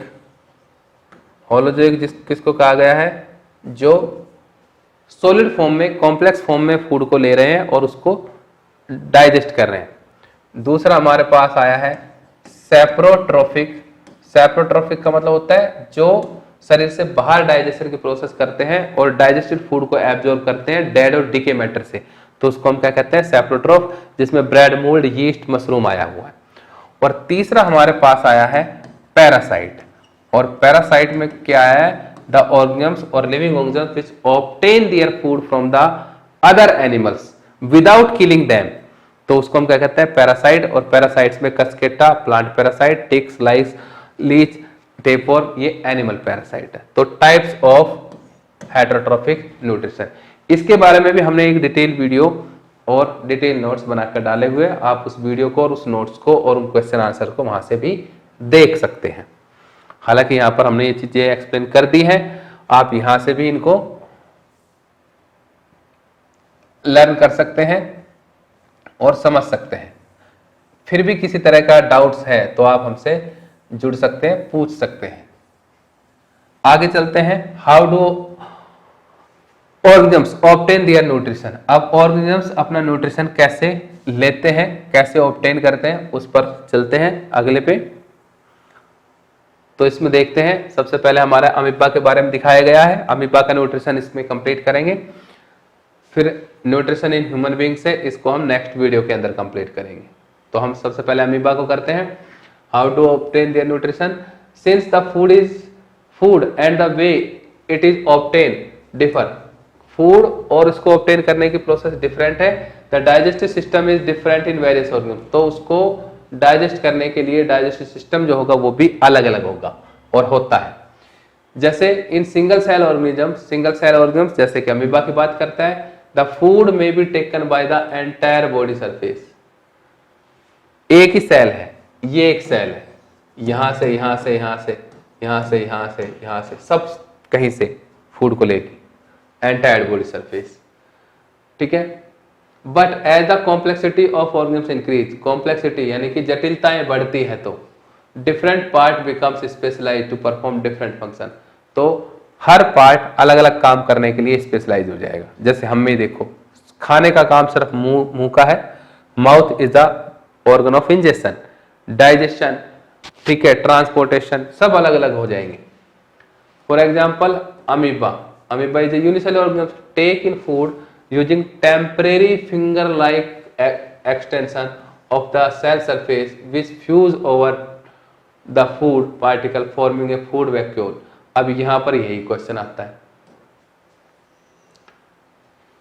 होलोजोइक किसको कहा गया है, जो सॉलिड फॉर्म में, कॉम्प्लेक्स फॉर्म में फूड को ले रहे हैं और उसको डाइजेस्ट कर रहे हैं। दूसरा हमारे पास आया है सेप्रोट्रॉफिक, सेप्रोट्रॉफिक का मतलब होता है जो शरीर से बाहर डाइजेशन की प्रोसेस करते हैं और डाइजेस्टेड फूड को एब्जॉर्ब करते हैं डेड और डिके मैटर से, तो उसको हम क्या कहते हैं, सेप्रोट्रॉफ, जिसमें ब्रेड मोल्ड, यीस्ट, मशरूम आया हुआ है। और तीसरा हमारे पास आया है पैरासाइट, और पैरासाइट में क्या है, द ऑर्गेनिम्स और living organisms which obtain their food from the other animals without killing them, तो उसको हम क्या कहते हैं, पैरासाइट। और पैरासाइट्स में कस्केटा प्लांट पैरासाइट, टिक्स, लाइस, लीच, टेपोर, ये एनिमल पैरासाइट है। तो टाइप्स ऑफ हेटरोट्रॉफिक न्यूट्रिशन, इसके बारे में भी हमने एक डिटेल वीडियो और डिटेल नोट्स बनाकर डाले हुए, आप उस वीडियो को और उस नोट्स को और उन क्वेश्चन आंसर को वहां से भी देख सकते हैं। हालांकि यहां पर हमने ये चीजें एक्सप्लेन कर दी हैं, आप यहां से भी इनको लर्न कर सकते हैं और समझ सकते हैं। फिर भी किसी तरह का डाउट्स है तो आप हमसे जुड़ सकते हैं, पूछ सकते हैं। आगे चलते हैं, how do organisms obtain their nutrition. अब ऑर्गेनिम्स अपना न्यूट्रिशन कैसे लेते हैं, कैसे ऑब्टेन करते हैं, उस पर चलते हैं अगले पे। तो इसमें देखते हैं, सबसे पहले हमारा अमीबा के बारे में दिखाया गया है, अमीबा का न्यूट्रिशन इसमें कंप्लीट करेंगे। फिर न्यूट्रिशन इन ह्यूमन बीइंग से, इसको हम नेक्स्ट वीडियो के अंदर कंप्लीट करेंगे। तो हम सबसे पहले अमीबा को करते हैं, how to obtain their nutrition. Since the food and the way it is obtain differ, food और उसको ऑब्टेन करने की प्रोसेस डिफरेंट है। The digestive system is different in various organism, तो उसको डाइजेस्ट करने के लिए डाइजेस्टिव सिस्टम जो होगा वो भी अलग अलग होगा और होता है। जैसे इन सिंगल सेल ऑर्गेनिज्म जैसे कि अमीबा की बात करता है, द फूड में be taken by the entire body surface. एक ही सेल है, ये एक सेल है, यहां से यहां से यहां से यहां से यहां से यहां से सब कहीं से फूड को लेके एंटायर बॉडी सरफेस, ठीक है। But as the complexity of organisms increase, complexity यानी कि जटिलताएं बढ़ती है तो different part becomes specialise to perform different function, तो हर पार्ट अलग अलग काम करने के लिए स्पेशलाइज हो जाएगा। जैसे हम में देखो, खाने का काम सिर्फ मुंह का है, mouth is the organ of injection, digestion, ठीक है, ट्रांसपोर्टेशन, सब अलग अलग हो जाएंगे। For example amoeba is a unicellular organism take in food using temporary finger like extension of the cell surface which fuse over the food particle forming a food vacuole. अब यहां पर यही क्वेश्चन आता है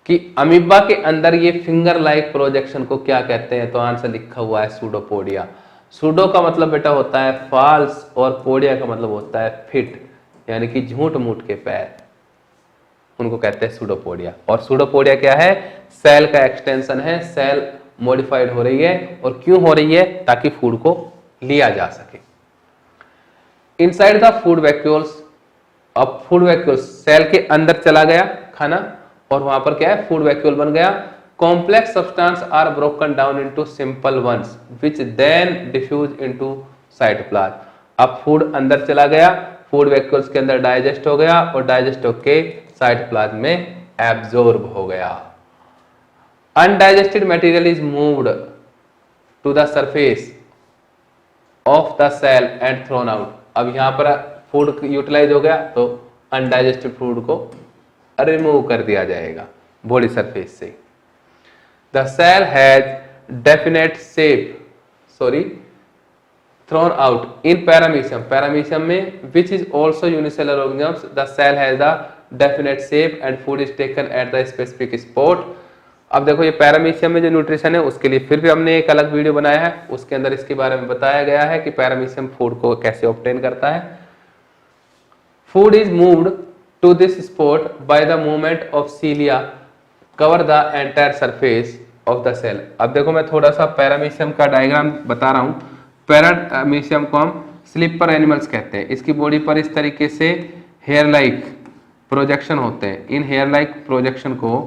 कि अमीबा के अंदर ये फिंगर लाइक प्रोजेक्शन को क्या कहते हैं, तो आंसर लिखा हुआ है सूडोपोडिया। सूडो का मतलब बेटा होता है फॉल्स और पोडिया का मतलब होता है फिट, यानी कि झूठ मूठ के पैर, उनको कहते हैं सूडोपोडिया। और सूडोपोडिया क्या है, सेल का एक्सटेंशन है, सेल मॉडिफाइड हो रही है। और क्यों हो रही है, ताकि फूड को लिया जा सके। इनसाइड द फूड वैक्यूल्स, अब फूड वैक्यूल सेल के अंदर चला गया खाना और वहां पर क्या है, फूड वैक्यूल बन गया। Complex substance are broken down into simple ones which then diffuse into cytoplasm. अब फूड अंदर चला गया, फूड वैक्यूल्स के अंदर डाइजेस्ट हो गया और डाइजेस्ट होके साइटोप्लाज्म में एब्जॉर्ब हो गया। Undigested material is moved to the surface of the cell and thrown out. अब यहां पर फूड यूटिलाइज हो गया तो अनडाइजेस्टेड फूड को रिमूव कर दिया जाएगा बॉडी सरफेस से। The cell has definite shape thrown out in paramecium में which is also unicellular organism. The cell has the definite shape and food is taken at the specific spot. अब देखो ये paramecium में जो nutrition है उसके लिए फिर भी हमने एक अलग वीडियो बनाया है, उसके अंदर इसके बारे में बताया गया है कि पैरामीशियम फूड को कैसे ऑब्टेन करता है। Food is moved to this spot by the movement of cilia cover the entire surface of the cell. अब देखो मैं थोड़ा सा पैरामीशियम का डायग्राम बता रहा हूं। पैरामीशियम को हम स्लीपर एनिमल्स कहते हैं। इसकी बॉडी पर इस तरीके से हेयर लाइक प्रोजेक्शन होते हैं। इन हेयर लाइक प्रोजेक्शन को,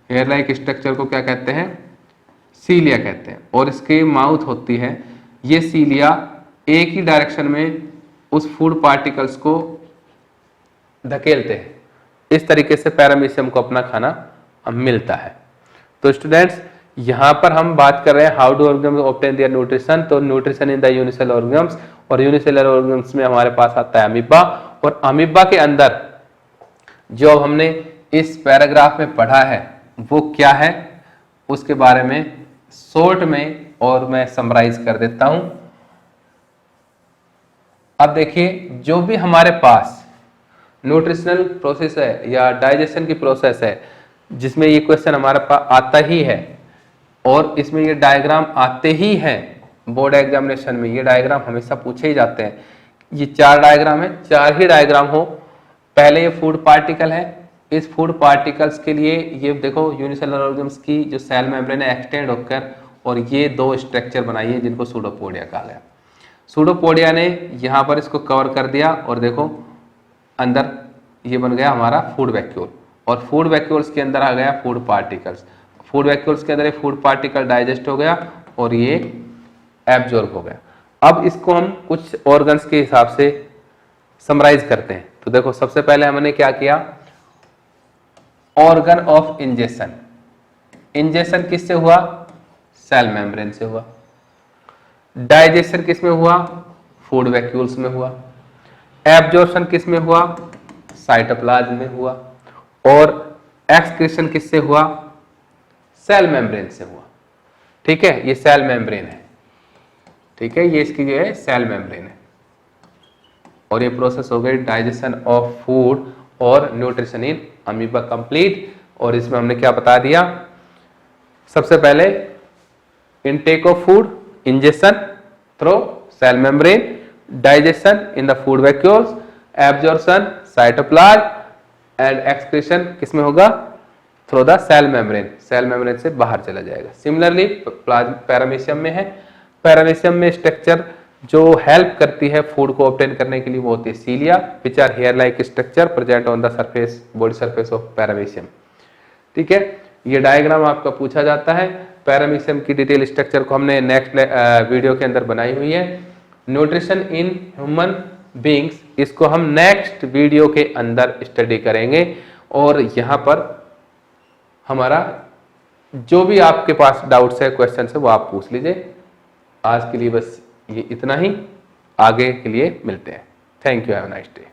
हेयर लाइक स्ट्रक्चर को क्या कहते हैं, सीलिया कहते हैं। और इसकी माउथ होती है, ये सीलिया एक ही डायरेक्शन में उस फूड पार्टिकल्स को धकेलते हैं। इस तरीके से पैरामीशियम को अपना खाना मिलता है। तो स्टूडेंट्स यहां पर हम बात कर रहे हैं how do organism obtain their nutrition. तो nutrition in the unicellular organisms, और यूनिसेलुलर ऑर्गेनिज्म्स में हमारे पास आता है अमीबा। और अमीबा के अंदर जो हमने इस पैराग्राफ में पढ़ा है वो क्या है, उसके बारे में शॉर्ट में और मैं समराइज कर देता हूं। अब देखिए, जो भी हमारे पास न्यूट्रिशनल प्रोसेस है या डाइजेशन की प्रोसेस है, जिसमें ये क्वेश्चन हमारे पास आता ही है और इसमें ये डायग्राम आते ही हैं बोर्ड एग्जामिनेशन में। ये डायग्राम हमेशा पूछे ही जाते हैं। ये 4 डायग्राम है, 4 ही डायग्राम हो। पहले ये फूड पार्टिकल है, इस फूड पार्टिकल्स के लिए ये देखो यूनिसेलुलर ऑर्गेनिज्म्स की जो सेल मेम्ब्रेन है एक्सटेंड होकर और ये 2 स्ट्रक्चर बनाई है जिनको सूडोपोडिया कहा गया। सूडोपोडिया ने यहाँ पर इसको कवर कर दिया और देखो अंदर ये बन गया हमारा फूड वैक्यूल और फूड वैक्यूल्स के अंदर आ गया फूड पार्टिकल्स। फूड वैक्यूल्स के अंदर ये फूड पार्टिकल डाइजेस्ट हो गया और ये एब्जॉर्ब हो गया। अब इसको हम कुछ ऑर्गन्स के हिसाब से समराइज करते हैं। तो देखो सबसे पहले हमने क्या किया, ऑर्गन ऑफ इंजेशन। इंजेशन किससे हुआ? सेल मेम्ब्रेन से हुआ। डाइजेशन किस में हुआ? फूड वैक्यूल्स में हुआ। एब्जॉर्प्शन किस में हुआ? साइटोप्लाज्म में हुआ। और एक्सक्रीशन किससे हुआ? सेल मेम्ब्रेन से हुआ। ठीक है, ये सेल मेम्ब्रेन है। ठीक है, ये इसकी जो है सेल मेम्ब्रेन है और ये प्रोसेस हो गई डाइजेशन ऑफ फूड और न्यूट्रिशन इन अमीबा कंप्लीट। और इसमें हमने क्या बता दिया, सबसे पहले intake of food, ingestion through cell membrane, digestion in the food vacuoles, absorption cytoplasm and excretion किसमें होगा? Through the cell membrane. Cell membrane से बाहर चला जाएगा। सिमिलरली पैरामीशियम में है, पैरामीशियम में स्ट्रक्चर जो हेल्प करती है फूड को ऑब्टेन करने के लिए वो होती है cilia, which are hair like structure present on the surface body surface of paramecium. ठीक है, ये डायग्राम आपका पूछा जाता है। पैरामीशियम की डिटेल स्ट्रक्चर को हमने नेक्स्ट वीडियो के अंदर बनाई हुई है। न्यूट्रिशन इन ह्यूमन बींग्स, इसको हम नेक्स्ट वीडियो के अंदर स्टडी करेंगे। और यहाँ पर हमारा जो भी आपके पास डाउट्स है, क्वेश्चन है, वो आप पूछ लीजिए। आज के लिए बस ये इतना ही, आगे के लिए मिलते हैं। Thank you, have a nice day.